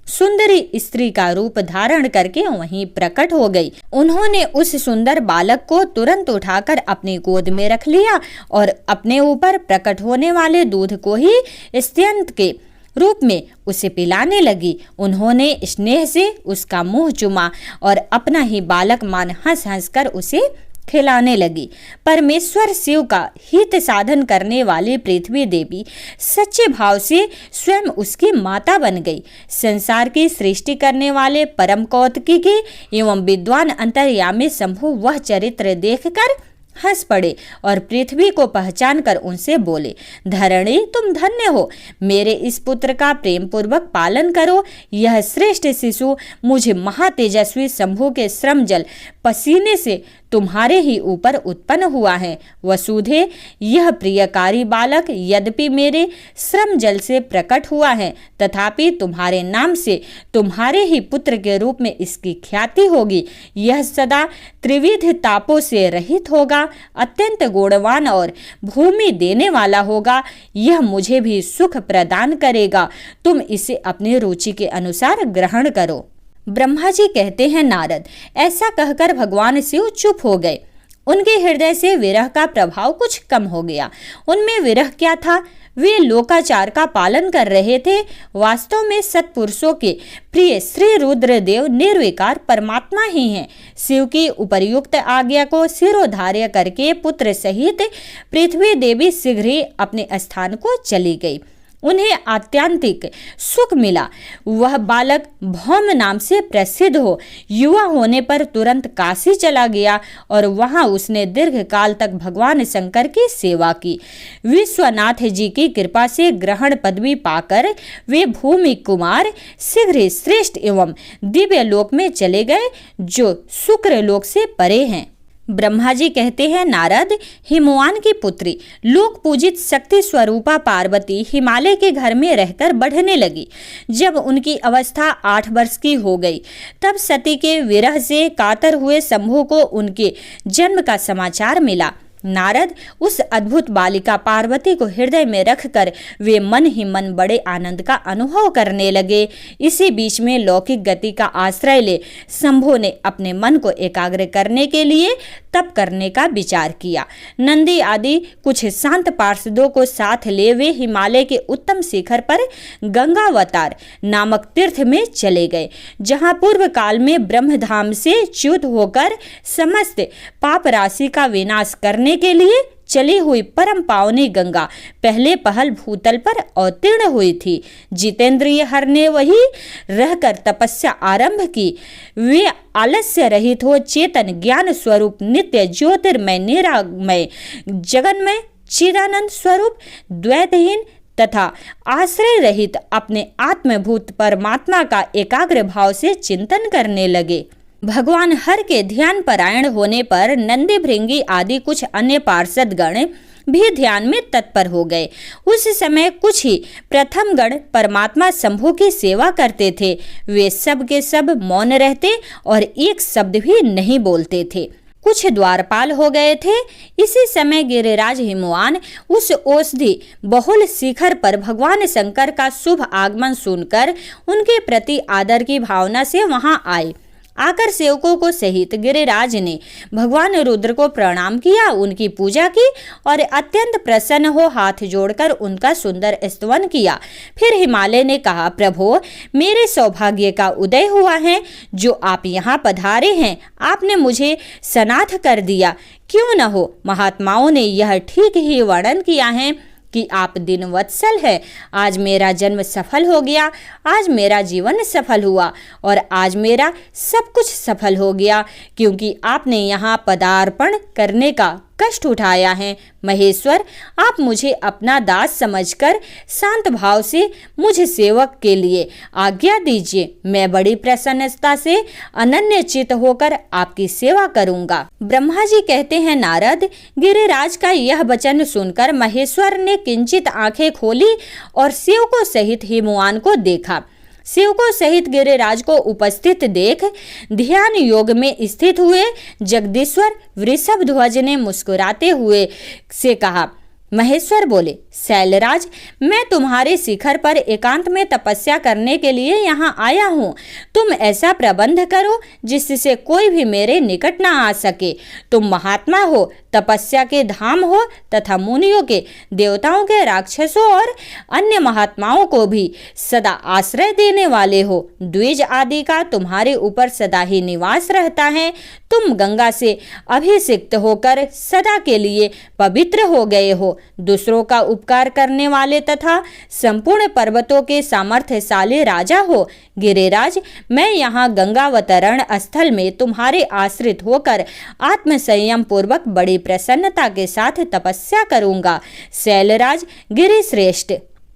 सुंदरी स्त्री का रूप धारण करके वहीं प्रकट हो गई। उन्होंने उस सुंदर बालक को तुरंत उठाकर अपनी गोद में रख लिया और अपने ऊपर प्रकट होने वाले दूध को ही स्तन के रूप में उसे पिलाने लगी। उन्होंने स्नेह से उसका मुंह चूमा और अपना ही बालक मान हंस हंस कर उसे खिलाने लगी। परमेश्वर शिव का हित साधन करने वाली पृथ्वी देवी सच्चे भाव से स्वयं उसकी माता बन गई। संसार की सृष्टि करने वाले परम कौतुकी के एवं विद्वान अंतर्यामी शंभु वह चरित्र देखकर हंस पड़े और पृथ्वी को पहचान कर उनसे बोले, धरणी तुम धन्य हो, मेरे इस पुत्र का प्रेम पूर्वक पालन करो। यह श्रेष्ठ शिशु मुझे महातेजस्वी शंभु के श्रम जल पसीने से तुम्हारे ही ऊपर उत्पन्न हुआ है। वसुधे, यह प्रियकारी बालक यद्यपि मेरे श्रम जल से प्रकट हुआ है, तथापि तुम्हारे नाम से तुम्हारे ही पुत्र के रूप में इसकी ख्याति होगी। यह सदा त्रिविध तापों से रहित होगा, अत्यंत गुणवान और भूमि देने वाला होगा। यह मुझे भी सुख प्रदान करेगा। तुम इसे अपनी रुचि के अनुसार ग्रहण करो। ब्रह्मा जी कहते हैं, नारद, ऐसा कहकर भगवान शिव चुप हो गए। उनके हृदय से विरह का प्रभाव कुछ कम हो गया। उनमें विरह क्या था? वे लोकाचार का पालन कर रहे थे। वास्तव में सत्पुरुषों के प्रिय श्री रुद्रदेव निर्विकार परमात्मा ही हैं। शिव की उपर्युक्त आज्ञा को शिरोधार्य करके पुत्र सहित पृथ्वी देवी शीघ्र ही अपने स्थान को चली गई। उन्हें आत्यांतिक सुख मिला। वह बालक भौम नाम से प्रसिद्ध हो युवा होने पर तुरंत काशी चला गया और वहां उसने दीर्घ काल तक भगवान शंकर की सेवा की। विश्वनाथ जी की कृपा से ग्रहण पदवी पाकर वे भूमि कुमार शीघ्र श्रेष्ठ एवं दिव्य लोक में चले गए, जो शुक्र लोक से परे हैं। ब्रह्मा जी कहते हैं, नारद, हिमवान की पुत्री लोक पूजित शक्ति स्वरूपा पार्वती हिमालय के घर में रहकर बढ़ने लगी। जब उनकी अवस्था 8 वर्ष की हो गई, तब सती के विरह से कातर हुए शंभु को उनके जन्म का समाचार मिला। नारद, उस अद्भुत बालिका पार्वती को हृदय में रखकर वे मन ही मन बड़े आनंद का अनुभव करने लगे। इसी बीच में लौकिक गति का आश्रय ले शंभु ने अपने मन को एकाग्र करने के लिए तप करने का विचार किया। नंदी आदि कुछ शांत पार्षदों को साथ ले वे हिमालय के उत्तम शिखर पर गंगावतार नामक तीर्थ में चले गए, जहां पूर्व काल में ब्रह्मधाम से च्युत होकर समस्त पाप राशि का विनाश करने के लिए चली हुई परम पावनी गंगा पहले पहल भूतल पर अवतीर्ण हुई थी। जितेंद्रिय हर ने वही रहकर तपस्या आरंभ की। वे आलस्य रहित हो चेतन ज्ञान स्वरूप नित्य ज्योतिर्मय निरामय जगन्मय चिदानंद स्वरूप द्वैतहीन तथा आश्रय रहित अपने आत्मभूत परमात्मा का एकाग्र भाव से चिंतन करने लगे। भगवान हर के ध्यान परायण होने पर नंदी भृंगी आदि कुछ अन्य पार्षद गण भी ध्यान में तत्पर हो गए। उस समय कुछ ही प्रथम गण परमात्मा शंभु की सेवा करते थे। वे सब के सब मौन रहते और एक शब्द भी नहीं बोलते थे। कुछ द्वारपाल हो गए थे। इसी समय गिरिराज हिमवान उस औषधि बहुल शिखर पर भगवान शंकर का शुभ आगमन सुनकर उनके प्रति आदर की भावना से वहां आए। आकर सेवकों को सहित गिरिराज ने भगवान रुद्र को प्रणाम किया, उनकी पूजा की और अत्यंत प्रसन्न हो हाथ जोड़कर उनका सुंदर स्तवन किया। फिर हिमालय ने कहा, प्रभो, मेरे सौभाग्य का उदय हुआ है जो आप यहाँ पधारे हैं। आपने मुझे सनाथ कर दिया। क्यों न हो, महात्माओं ने यह ठीक ही वर्णन किया है कि आप दीनवत्सल है। आज मेरा जन्म सफल हो गया, आज मेरा जीवन सफल हुआ और आज मेरा सब कुछ सफल हो गया, क्योंकि आपने यहाँ पदार्पण करने का कष्ट उठाया है। महेश्वर, आप मुझे अपना दास समझकर शांत भाव से मुझ सेवक के लिए आज्ञा दीजिए। मैं बड़ी प्रसन्नता से अनन्य चित्त होकर आपकी सेवा करूंगा। ब्रह्मा जी कहते हैं, नारद, गिरिराज का यह वचन सुनकर महेश्वर ने किंचित आंखें खोली और सेवकों सहित हिमवान को देखा। सेवकों सहित गिरिराज को उपस्थित देख ध्यान योग में स्थित हुए जगदीश्वर वृषभध्वज ने मुस्कुराते हुए से कहा। महेश्वर बोले, शैलराज, मैं तुम्हारे शिखर पर एकांत में तपस्या करने के लिए यहाँ आया हूँ। तुम ऐसा प्रबंध करो जिससे कोई भी मेरे निकट ना आ सके। तुम महात्मा हो, तपस्या के धाम हो तथा मुनियों के, देवताओं के, राक्षसों और अन्य महात्माओं को भी सदा आश्रय देने वाले हो। द्विज आदि का तुम्हारे ऊपर सदा ही निवास रहता है। तुम गंगा से अभिषिक्त होकर सदा के लिए पवित्र हो गए हो। दूसरों का उपकार करने वाले तथा संपूर्ण पर्वतों के सामर्थ्यशाली राजा हो। गिरिराज, मैं यहाँ गंगावतरण स्थल में तुम्हारे आश्रित होकर आत्म संयम पूर्वक बड़ी प्रसन्नता के साथ तपस्या करूंगा। शैलराज, गिरिश्रेष्ठ,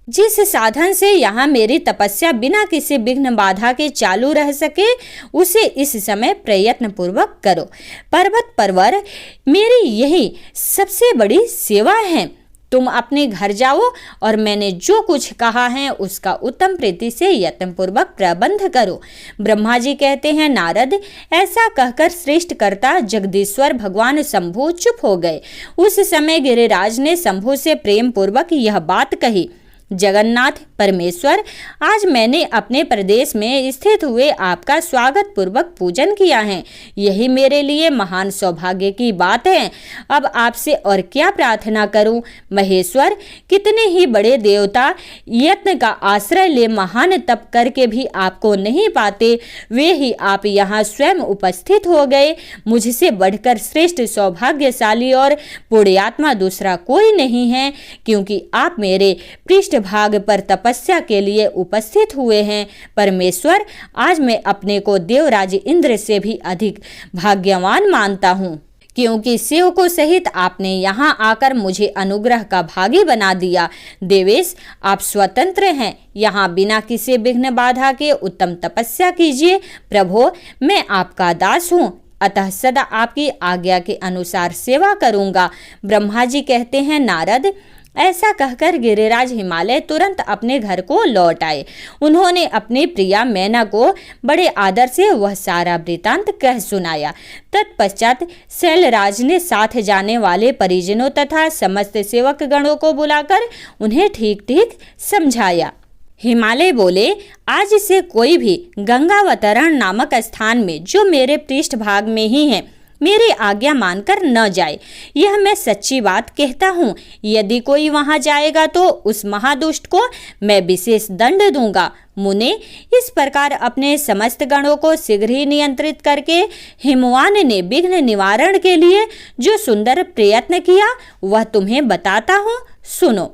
जिस साधन से यहाँ मेरी तपस्या बिना किसी विघ्न बाधा के चालू रह सके, उसे इस समय प्रयत्न पूर्वक करो। पर्वत परवर मेरी यही सबसे बड़ी सेवा है। तुम अपने घर जाओ और मैंने जो कुछ कहा है उसका उत्तम प्रीति से यत्न पूर्वक प्रबंध करो। ब्रह्मा जी कहते हैं, नारद, ऐसा कहकर श्रेष्ठ कर्ता जगदीश्वर भगवान शंभु चुप हो गए। उस समय गिरिराज ने शंभु से प्रेम पूर्वक यह बात कही। जगन्नाथ परमेश्वर, आज मैंने अपने प्रदेश में स्थित हुए आपका स्वागत पूर्वक पूजन किया है। यही मेरे लिए महान सौभाग्य की बात है। अब आपसे और क्या प्रार्थना करूं? महेश्वर, कितने ही बड़े देवता यत्न का आश्रय ले महान तप करके भी आपको नहीं पाते, वे ही आप यहाँ स्वयं उपस्थित हो गए। मुझसे बढ़कर श्रेष्ठ सौभाग्यशाली और पुण्यात्मा दूसरा कोई नहीं है, क्योंकि आप मेरे पृष्ठ भाग पर तपस्या के लिए उपस्थित हुए हैं। परमेश्वर, आज मैं अपने को देवराज इंद्र से भी अधिक भाग्यवान मानता हूँ, क्योंकि सेवकों सहित आपने यहाँ आकर मुझे अनुग्रह का भागी बना दिया। देवेश, आप स्वतंत्र हैं। यहाँ बिना किसी विघ्न बाधा के उत्तम तपस्या कीजिए। प्रभो, मैं आपका दास हूँ, अतः सदा आपकी आज्ञा के अनुसार सेवा करूँगा। ब्रह्मा जी कहते हैं, नारद, ऐसा कहकर गिरिराज हिमालय तुरंत अपने घर को लौट आए। उन्होंने अपनी प्रिया मैना को बड़े आदर से वह सारा वृतांत कह सुनाया। तत्पश्चात शैलराज ने साथ जाने वाले परिजनों तथा समस्त सेवक गणों को बुलाकर उन्हें ठीक ठीक समझाया। हिमालय बोले, आज से कोई भी गंगावतरण नामक स्थान में, जो मेरे पृष्ठ भाग में ही है, मेरी आज्ञा मानकर न जाए। यह मैं सच्ची बात कहता हूँ। यदि कोई वहां जाएगा तो उस महादुष्ट को मैं विशेष दंड दूंगा। मुने, इस प्रकार अपने समस्त गणों को शीघ्र ही नियंत्रित करके हिमवान ने विघ्न निवारण के लिए जो सुंदर प्रयत्न किया वह तुम्हें बताता हूँ, सुनो।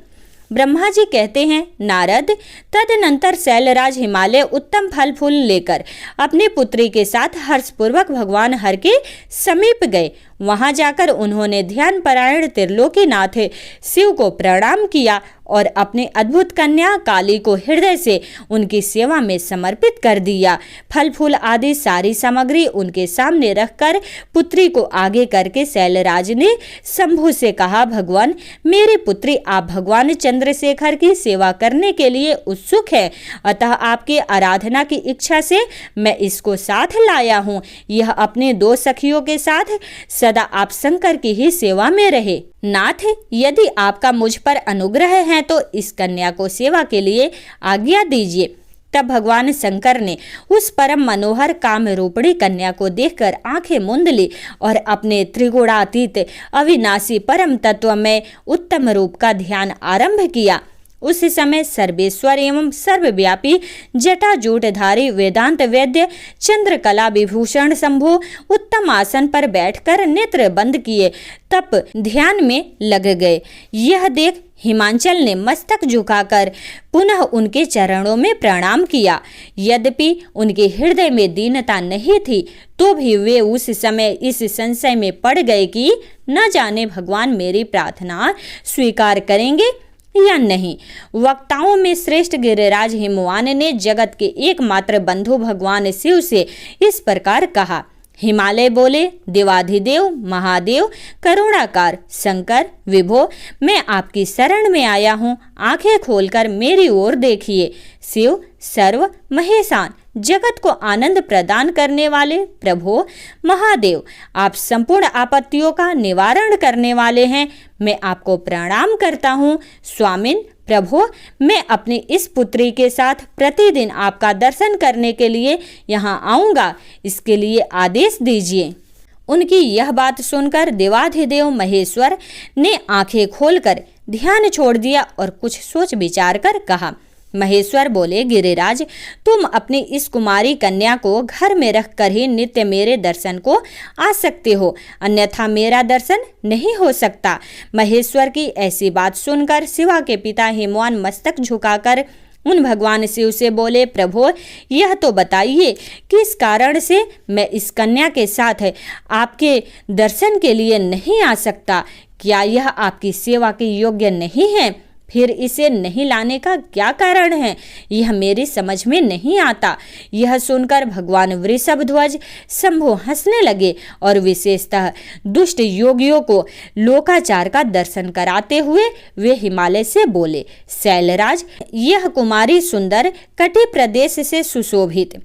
ब्रह्मा जी कहते हैं, नारद, तदनंतर शैलराज हिमालय उत्तम फल फूल लेकर अपनी पुत्री के साथ हर्षपूर्वक भगवान हर के समीप गए। वहां जाकर उन्होंने ध्यान परायण त्रिलोकीनाथ शिव को प्रणाम किया और अपने अद्भुत कन्या काली को हृदय से उनकी सेवा में समर्पित कर दिया। फल फूल आदि सारी सामग्री उनके सामने रखकर पुत्री को आगे करके शैलराज ने शंभु से कहा, भगवान, मेरी पुत्री आप भगवान चंद्रशेखर की सेवा करने के लिए उत्सुक है, अतः आपकी आराधना की इच्छा से मैं इसको साथ लाया हूँ। यह अपने दो सखियों के साथ सदा आप शंकर की ही सेवा में रहे। नाथ, यदि आपका मुझ पर अनुग्रह है तो इस कन्या को सेवा के लिए आज्ञा दीजिए। तब भगवान शंकर ने उस परम मनोहर काम रूपणी कन्या को देखकर आंखें मूंद ली और अपने त्रिगुणातीत अविनाशी परम तत्व में उत्तम रूप का ध्यान आरंभ किया। उस समय सर्वेश्वर एवं सर्वव्यापी जटाजूटधारी वेदांत वैद्य चंद्रकला विभूषण शंभु उत्तम आसन पर बैठकर नेत्र बंद किए तप ध्यान में लग गए। यह देख हिमांचल ने मस्तक झुकाकर पुनः उनके चरणों में प्रणाम किया। यद्यपि उनके हृदय में दीनता नहीं थी तो भी वे उस समय इस संशय में पड़ गए कि न जाने भगवान मेरी प्रार्थना स्वीकार करेंगे या नहीं। वक्ताओं में श्रेष्ठ गिरिराज हिमवान ने जगत के एकमात्र बंधु भगवान शिव से इस प्रकार कहा। हिमालय बोले, देवाधिदेव महादेव करुणाकार शंकर विभो, मैं आपकी शरण में आया हूँ, आंखें खोलकर मेरी ओर देखिए। शिव सर्व महेशान जगत को आनंद प्रदान करने वाले प्रभो महादेव, आप संपूर्ण आपत्तियों का निवारण करने वाले हैं। मैं आपको प्रणाम करता हूँ। स्वामिन प्रभो, मैं अपनी इस पुत्री के साथ प्रतिदिन आपका दर्शन करने के लिए यहाँ आऊँगा, इसके लिए आदेश दीजिए। उनकी यह बात सुनकर देवाधिदेव महेश्वर ने आंखें खोलकर ध्यान छोड़ दिया और कुछ सोच विचार कर कहा। महेश्वर बोले, गिरिराज, तुम अपनी इस कुमारी कन्या को घर में रखकर ही नित्य मेरे दर्शन को आ सकते हो, अन्यथा मेरा दर्शन नहीं हो सकता। महेश्वर की ऐसी बात सुनकर शिवा के पिता हिमवान मस्तक झुकाकर उन भगवान शिव से बोले, प्रभो यह तो बताइए किस कारण से मैं इस कन्या के साथ आपके दर्शन के लिए नहीं आ सकता? क्या यह आपकी सेवा के योग्य नहीं है? फिर इसे नहीं लाने का क्या कारण है? यह मेरी समझ में नहीं आता। यह सुनकर भगवान वृषभध्वज शंभु हंसने लगे और विशेषतः दुष्ट योगियों को लोकाचार का दर्शन कराते हुए वे हिमालय से बोले, शैलराज, यह कुमारी सुंदर कटि प्रदेश से सुशोभित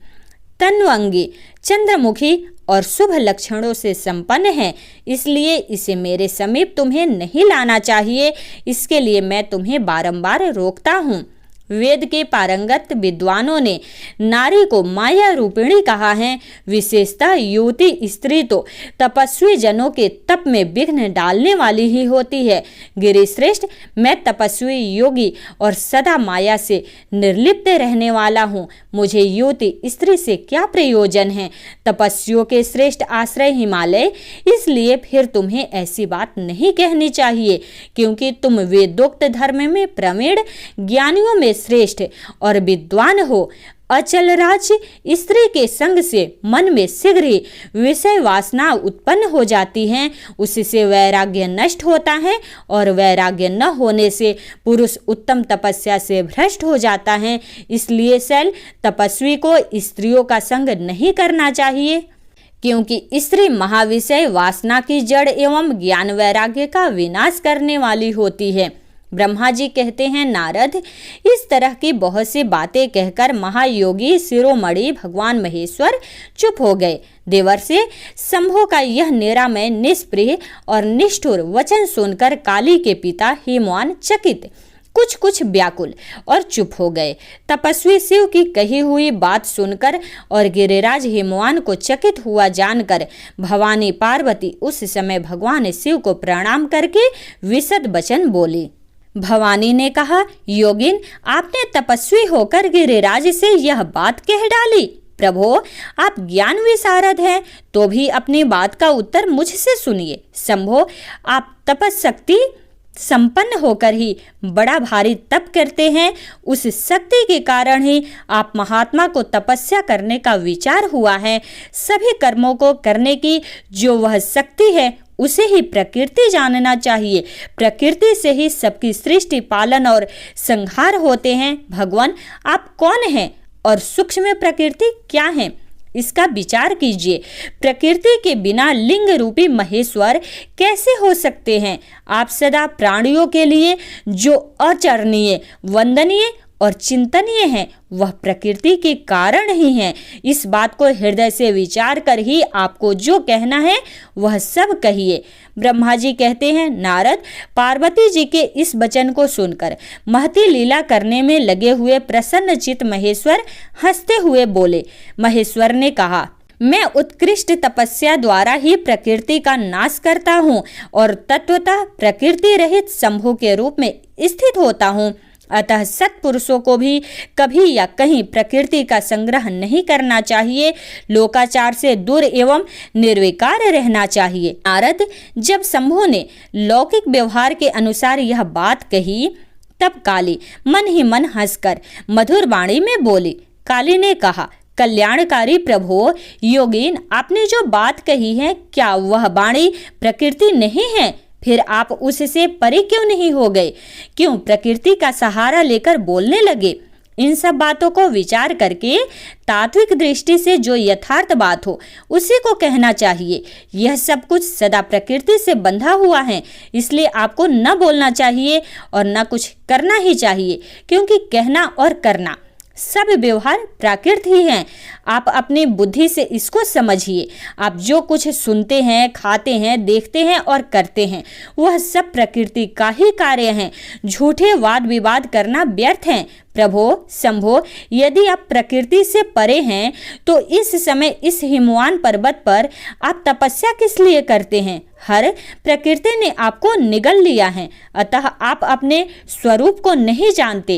तन्वंगी चंद्रमुखी और शुभ लक्षणों से संपन्न है, इसलिए इसे मेरे समीप तुम्हें नहीं लाना चाहिए। इसके लिए मैं तुम्हें बारंबार रोकता हूँ। वेद के पारंगत विद्वानों ने नारी को माया रूपिणी कहा है। विशेषतः युवती स्त्री तो तपस्वी जनों के तप में विघ्न डालने वाली ही होती है। गिरिश्रेष्ठ, मैं तपस्वी योगी और सदा माया से निर्लिप्त रहने वाला हूँ। मुझे युवती स्त्री से क्या प्रयोजन है? तपस्वियों के श्रेष्ठ आश्रय हिमालय, इसलिए फिर तुम्हें ऐसी बात नहीं कहनी चाहिए, क्योंकि तुम वेदोक्त धर्म में प्रवीण, ज्ञानियों में श्रेष्ठ और विद्वान हो। अचल राज्य स्त्री के संग से मन में शीघ्र ही विषय वासना उत्पन्न हो जाती हैं, उससे वैराग्य नष्ट होता है और वैराग्य न होने से पुरुष उत्तम तपस्या से भ्रष्ट हो जाता है। इसलिए शैल, तपस्वी को स्त्रियों का संग नहीं करना चाहिए, क्योंकि स्त्री महाविषय वासना की जड़ एवं ज्ञान वैराग्य का विनाश करने वाली होती है। ब्रह्मा जी कहते हैं, नारद, इस तरह की बहुत सी बातें कहकर महायोगी शिरोमणि भगवान महेश्वर चुप हो गए। देवर्षि शंभु का यह निरामय, निष्प्रिय और निष्ठुर वचन सुनकर काली के पिता हिमवान चकित, कुछ व्याकुल और चुप हो गए। तपस्वी शिव की कही हुई बात सुनकर और गिरिराज हिमवान को चकित हुआ जानकर भवानी पार्वती उस समय भगवान शिव को प्रणाम करके विशद वचन बोली। भवानी ने कहा, योगिन, आपने तपस्वी होकर गिरिराज से यह बात कह डाली। प्रभो, आप ज्ञान विशारद हैं, तो भी अपनी बात का उत्तर मुझसे सुनिए। शंभो, आप तपशक्ति संपन्न होकर ही बड़ा भारी तप करते हैं। उस शक्ति के कारण ही आप महात्मा को तपस्या करने का विचार हुआ है। सभी कर्मों को करने की जो वह शक्ति है, उसे ही प्रकृति जानना चाहिए। प्रकृति से ही सबकी सृष्टि, पालन और संहार होते हैं। भगवान, आप कौन हैं और सूक्ष्म प्रकृति क्या है, इसका विचार कीजिए। प्रकृति के बिना लिंग रूपी महेश्वर कैसे हो सकते हैं? आप सदा प्राणियों के लिए जो अचरणीय, वंदनीय और चिंतनीय हैं, वह प्रकृति के कारण ही हैं। इस बात को हृदय से विचार कर ही आपको जो कहना है वह सब कहिए। ब्रह्मा जी कहते हैं, नारद, पार्वती जी के इस वचन को सुनकर महती लीला करने में लगे हुए प्रसन्न चित्त महेश्वर हंसते हुए बोले। महेश्वर ने कहा, मैं उत्कृष्ट तपस्या द्वारा ही प्रकृति का नाश करता हूँ और तत्वतः प्रकृति रहित शंभु के रूप में स्थित होता हूँ। अतः सत्पुरुषों को भी कभी या कहीं प्रकृति का संग्रह नहीं करना चाहिए, लोकाचार से दूर एवं निर्विकार रहना चाहिए। नारद, जब शंभु ने लौकिक व्यवहार के अनुसार यह बात कही तब काली मन ही मन हंसकर मधुर वाणी में बोली। काली ने कहा, कल्याणकारी प्रभु, योगीन, आपने जो बात कही है क्या वह वाणी प्रकृति नहीं है? फिर आप उससे परे क्यों नहीं हो गए? क्यों प्रकृति का सहारा लेकर बोलने लगे? इन सब बातों को विचार करके तात्विक दृष्टि से जो यथार्थ बात हो उसी को कहना चाहिए। यह सब कुछ सदा प्रकृति से बंधा हुआ है, इसलिए आपको न बोलना चाहिए और न कुछ करना ही चाहिए, क्योंकि कहना और करना सब व्यवहार प्राकृत ही हैं। आप अपनी बुद्धि से इसको समझिए। आप जो कुछ सुनते हैं, खाते हैं, देखते हैं और करते हैं वह सब प्रकृति का ही कार्य है। झूठे वाद विवाद करना व्यर्थ है। प्रभो, शंभो, यदि आप प्रकृति से परे हैं तो इस समय इस हिमवान पर्वत पर आप तपस्या किस लिए करते हैं? हर प्रकृति ने आपको निगल लिया है, अतः आप अपने स्वरूप को नहीं जानते।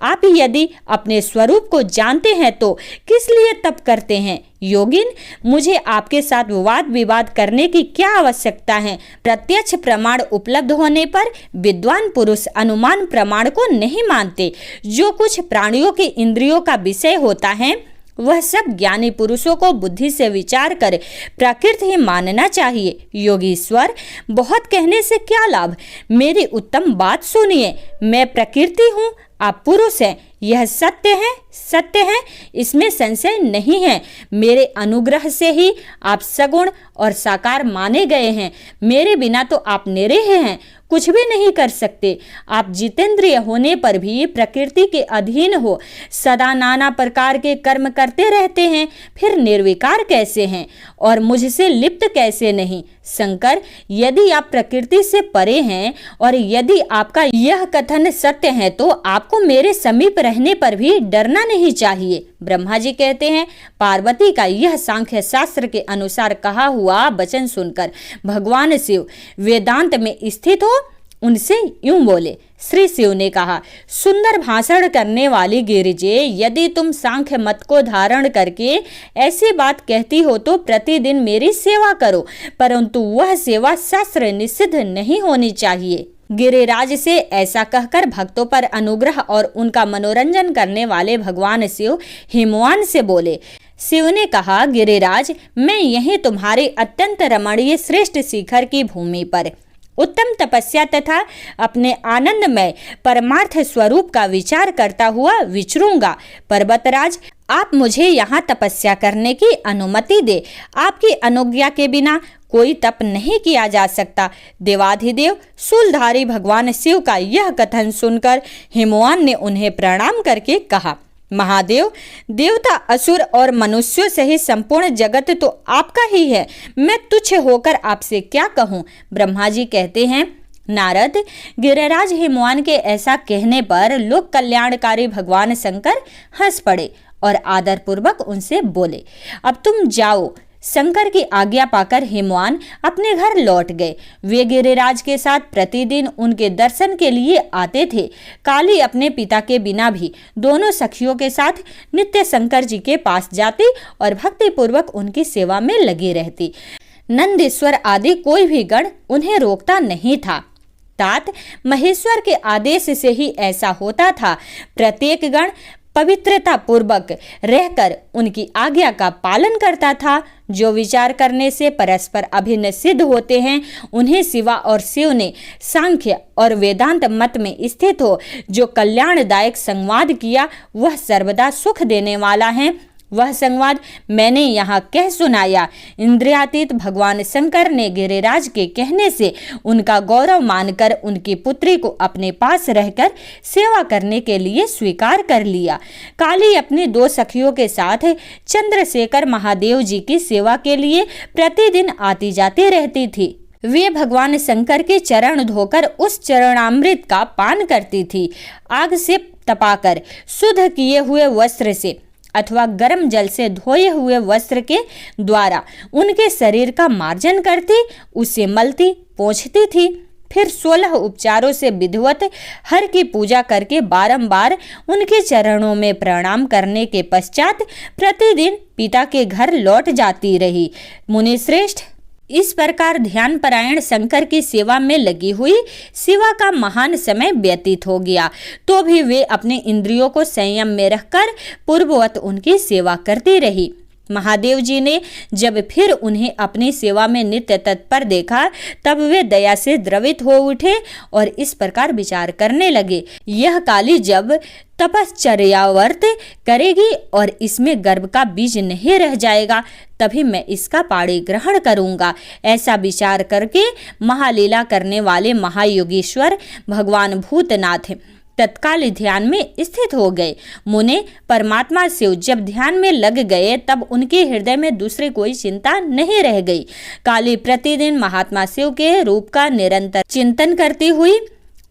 आप यदि अपने स्वरूप को जानते हैं तो किस लिए तप करते हैं? योगिन, मुझे आपके साथ वाद विवाद करने की क्या आवश्यकता है? प्रत्यक्ष प्रमाण उपलब्ध होने पर विद्वान पुरुष अनुमान प्रमाण को नहीं मानते। जो कुछ प्राणियों की इंद्रियों का विषय होता है वह सब ज्ञानी पुरुषों को बुद्धि से विचार कर प्रकृति ही मानना चाहिए। योगीश्वर, बहुत कहने से क्या लाभ? मेरी उत्तम बात सुनिए। मैं प्रकृति हूँ, आप पुरुष हैं, यह सत्य है, सत्य है, इसमें संशय नहीं है। मेरे अनुग्रह से ही आप सगुण और साकार माने गए हैं। मेरे बिना तो आप निरीह हैं, कुछ भी नहीं कर सकते। आप जितेंद्रिय होने पर भी प्रकृति के अधीन हो, सदा नाना प्रकार के कर्म करते रहते हैं, फिर निर्विकार कैसे हैं और मुझसे लिप्त कैसे नहीं? शंकर, यदि आप प्रकृति से परे हैं और यदि आपका यह कथन सत्य है तो आपको मेरे समीप रहने पर भी डरना नहीं चाहिए। ब्रह्मा जी कहते हैं, पार्वती का यह सांख्य शास्त्र के अनुसार कहा हुआ वचन सुनकर भगवान शिव वेदांत में स्थित हो उनसे यूं बोले। श्री शिव ने कहा, सुंदर भाषण करने वाली गिरिजे, यदि तुम सांख्य मत को धारण करके ऐसी बात कहती हो तो प्रतिदिन मेरी सेवा करो, परंतु वह सेवा शास्त्र निषिद्ध नहीं होनी चाहिए। गिरिराज से ऐसा कहकर भक्तों पर अनुग्रह और उनका मनोरंजन करने वाले भगवान शिव हिमवान से बोले। शिव ने कहा, गिरिराज, मैं यहीं तुम्हारे अत्यंत रमणीय श्रेष्ठ शिखर की भूमि पर उत्तम तपस्या तथा अपने आनंदमय परमार्थ स्वरूप का विचार करता हुआ विचरूंगा। पर्वतराज, आप मुझे यहाँ तपस्या करने की अनुमति दे। आपकी अनुज्ञा के बिना कोई तप नहीं किया जा सकता। देवाधिदेव शूलधारी भगवान शिव का यह कथन सुनकर हिमवान ने उन्हें प्रणाम करके कहा, महादेव, देवता, असुर और मनुष्यों सहित संपूर्ण जगत तो आपका ही है। मैं तुच्छ होकर आपसे क्या कहूँ? ब्रह्मा जी कहते हैं, नारद, गिरिराज हिमवान के ऐसा कहने पर लोक कल्याणकारी भगवान शंकर हंस पड़े और आदरपूर्वक उनसे बोले, अब तुम जाओ। शंकर की आज्ञा पाकर हिमवान अपने घर लौट गए। वे गिरिराज के साथ प्रतिदिन उनके दर्शन के लिए आते थे। काली अपने पिता के बिना भी दोनों सखियों के साथ नित्य शंकर जी के पास जाती और भक्ति पूर्वक उनकी सेवा में लगी रहती। नंदीश्वर आदि कोई भी गण उन्हें रोकता नहीं था। तात महेश्वर के आदेश से ही ऐसा होता था। प्रत्येक गण पवित्रता पूर्वक रहकर उनकी आज्ञा का पालन करता था। जो विचार करने से परस्पर अभिन्न सिद्ध होते हैं उन्हें शिवा और शिव ने सांख्य और वेदांत मत में स्थित हो जो कल्याणदायक संवाद किया वह सर्वदा सुख देने वाला है। वह संवाद मैंने यहाँ कह सुनाया। इंद्रियातीत भगवान शंकर ने गिरिराज के कहने से उनका गौरव मानकर उनकी पुत्री को अपने पास रहकर सेवा करने के लिए स्वीकार कर लिया। काली अपनी दो सखियों के साथ चंद्रशेखर महादेव जी की सेवा के लिए प्रतिदिन आती जाती रहती थी। वे भगवान शंकर के चरण धोकर उस चरणामृत का पान करती थी। आग से तपाकर शुद्ध किए हुए वस्त्र से अथवा गर्म जल से धोए हुए वस्त्र के द्वारा उनके शरीर का मार्जन करती, उसे मलती, पोंछती थी। फिर 16 उपचारों से विधिवत हर की पूजा करके बारंबार उनके चरणों में प्रणाम करने के पश्चात प्रतिदिन पिता के घर लौट जाती रही। मुनिश्रेष्ठ, इस प्रकार ध्यान परायण शंकर की सेवा में लगी हुई शिवा का महान समय व्यतीत हो गया, तो भी वे अपने इंद्रियों को संयम में रखकर पूर्ववत उनकी सेवा करती रही। महादेव जी ने जब फिर उन्हें अपनी सेवा में नित्य तत्पर देखा, तब वे दया से द्रवित हो उठे और इस प्रकार विचार करने लगे, यह काली जब तपश्चर्यावर्त करेगी और इसमें गर्भ का बीज नहीं रह जाएगा, तभी मैं इसका पाणी ग्रहण करूंगा। ऐसा विचार करके महालीला करने वाले महायोगीश्वर भगवान भूतनाथ तत्काल ध्यान में स्थित हो गए। मुने परमात्मा शिव जब ध्यान में लग गए, तब उनके हृदय में दूसरी कोई चिंता नहीं रह गई। काली प्रतिदिन महात्मा शिव के रूप का निरंतर चिंतन करती हुई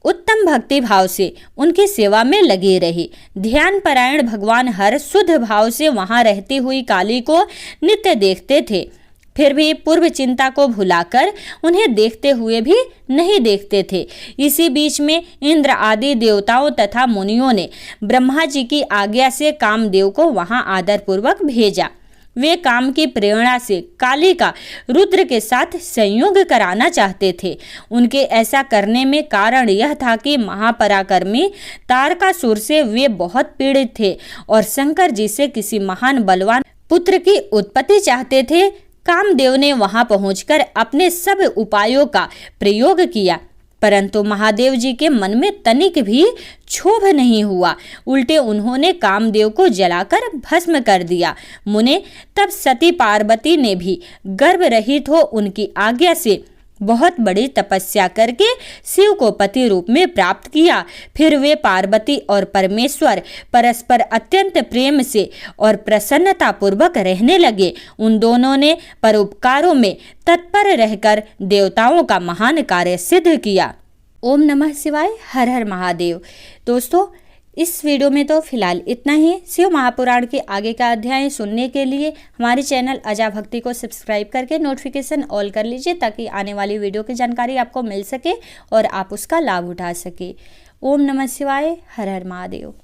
उत्तम भक्ति भाव से उनकी सेवा में लगी रही। ध्यान परायण भगवान हर शुद्ध भाव से वहां रहती हुई काली को नित्य देखते थे, फिर भी पूर्व चिंता को भुलाकर उन्हें देखते हुए भी नहीं देखते थे। इसी बीच में इंद्र आदि देवताओं तथा मुनियों ने ब्रह्मा जी की आज्ञा से कामदेव को वहां आदर पूर्वक भेजा। वे काम की प्रेरणा से काली का रुद्र के साथ संयोग कराना चाहते थे। उनके ऐसा करने में कारण यह था कि महापराक्रमी तारकासुर से वे बहुत पीड़ित थे और शंकर जी से किसी महान बलवान पुत्र की उत्पत्ति चाहते थे। कामदेव ने वहां पहुंचकर अपने सब उपायों का प्रयोग किया, परंतु महादेव जी के मन में तनिक भी क्षोभ नहीं हुआ। उल्टे उन्होंने कामदेव को जलाकर भस्म कर दिया। मुने, तब सती पार्वती ने भी गर्भ रहित हो उनकी आज्ञा से बहुत बड़ी तपस्या करके शिव को पति रूप में प्राप्त किया। फिर वे पार्वती और परमेश्वर परस्पर अत्यंत प्रेम से और प्रसन्नता पूर्वक रहने लगे। उन दोनों ने परोपकारों में तत्पर रहकर देवताओं का महान कार्य सिद्ध किया। ओम नमः शिवाय, हर हर महादेव। दोस्तों, इस वीडियो में तो फिलहाल इतना ही। शिव महापुराण के आगे का अध्याय सुनने के लिए हमारे चैनल अजा भक्ति को सब्सक्राइब करके नोटिफिकेशन ऑल कर लीजिए, ताकि आने वाली वीडियो की जानकारी आपको मिल सके और आप उसका लाभ उठा सके। ओम नमः शिवाय, हर हर महादेव।